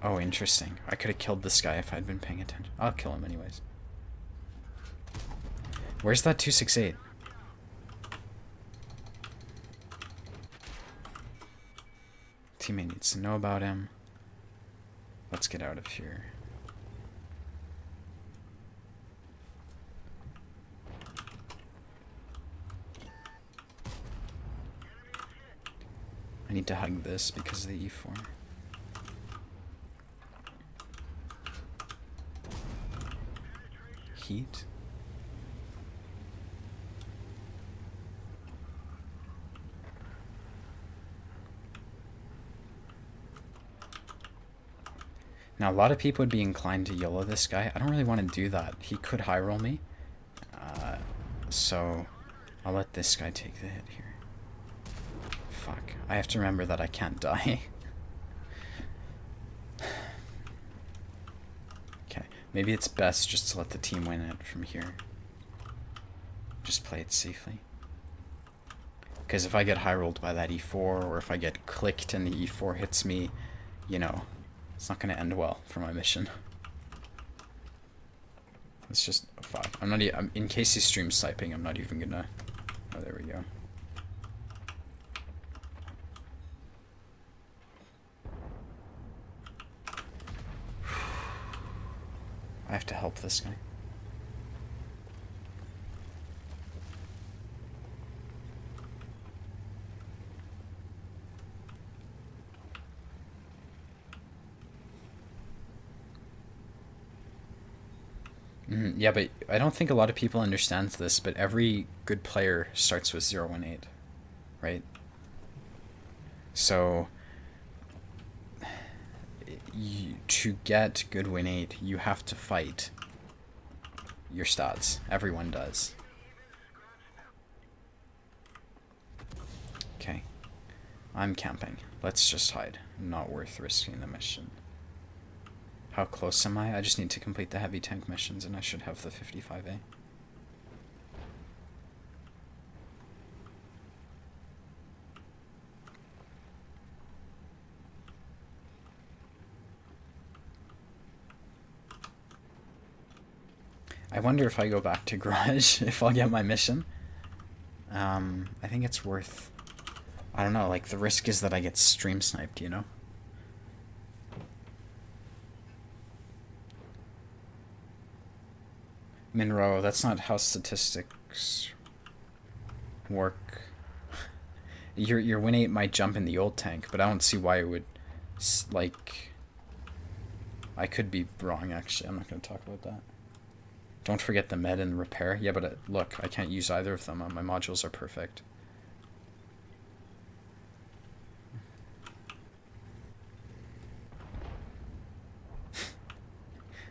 Oh, interesting. I could have killed this guy if I'd been paying attention. I'll kill him anyways. Where's that 268? Teammate needs to know about him. Let's get out of here. I need to hug this because of the E4. Heat. Now a lot of people would be inclined to YOLO this guy. I don't really want to do that. He could high roll me. So I'll let this guy take the hit here. Fuck. I have to remember that I can't die. Maybe it's best just to let the team win it from here. Just play it safely. Because if I get high rolled by that e4, or if I get clicked and the e4 hits me, you know, it's not going to end well for my mission. It's just a 5. I'm not in case he streams sniping, I'm not even going to... Oh, there we go. I have to help this guy. Yeah, but I don't think a lot of people understands this, but every good player starts with 018, right? So, to get good win 8, you have to fight your stats. Everyone does. Okay. I'm camping. Let's just hide. Not worth risking the mission. How close am I? I just need to complete the heavy tank missions and I should have the 55A. I wonder if I go back to Garage, if I'll get my mission. I think it's worth... I don't know, like the risk is that I get stream sniped, you know? Minro, that's not how statistics work. Your win 8 might jump in the old tank, but I don't see why it would, like... I could be wrong, actually. I'm not going to talk about that. Don't forget the med and repair. Yeah, but look, I can't use either of them. My modules are perfect.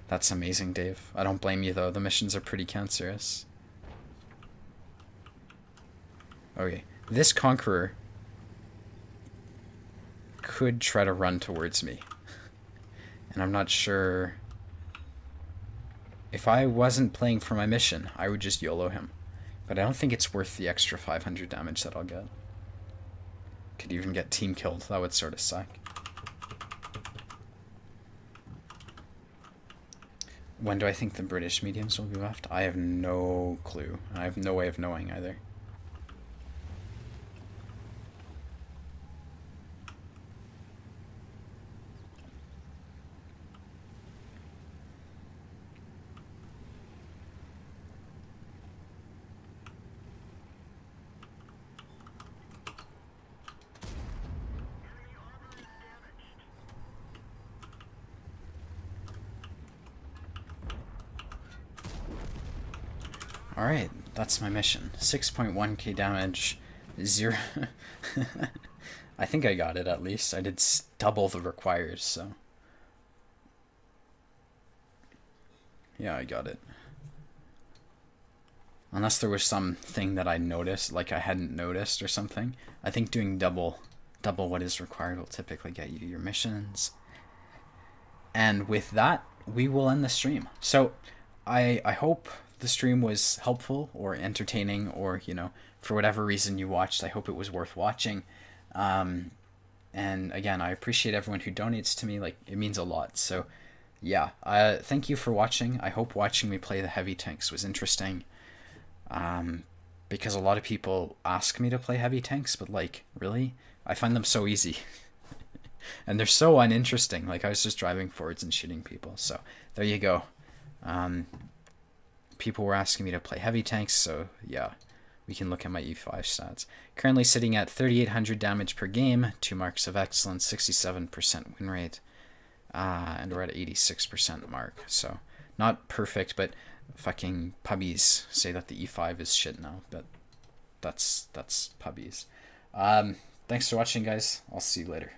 That's amazing, Dave. I don't blame you, though. The missions are pretty cancerous. Okay. This Conqueror could try to run towards me. And I'm not sure... If I wasn't playing for my mission, I would just YOLO him. But I don't think it's worth the extra 500 damage that I'll get. Could even get team killed. That would sort of suck. When do I think the British mediums will be left? I have no clue. I have no way of knowing either. Alright, that's my mission. 6.1k damage, 0... I think I got it at least. I did double the required, so... Yeah, I got it. Unless there was something that I noticed, like I hadn't noticed or something. I think doing double what is required will typically get you your missions. And with that, we will end the stream. So, I hope the stream was helpful or entertaining, or, you know, for whatever reason you watched, I hope it was worth watching. And again, I appreciate everyone who donates to me. Like, it means a lot. So yeah, thank you for watching. I hope watching me play the heavy tanks was interesting, because a lot of people ask me to play heavy tanks, but like, really, I find them so easy. And they're so uninteresting. Like, I was just driving forwards and shooting people. So there you go. People were asking me to play heavy tanks, so yeah, we can look at my E5 stats. Currently sitting at 3,800 damage per game, 2 marks of excellence, 67% win rate, and we're at 86% mark. So not perfect, but fucking pubbies say that the E5 is shit now, but that's pubbies. Thanks for watching, guys. I'll see you later.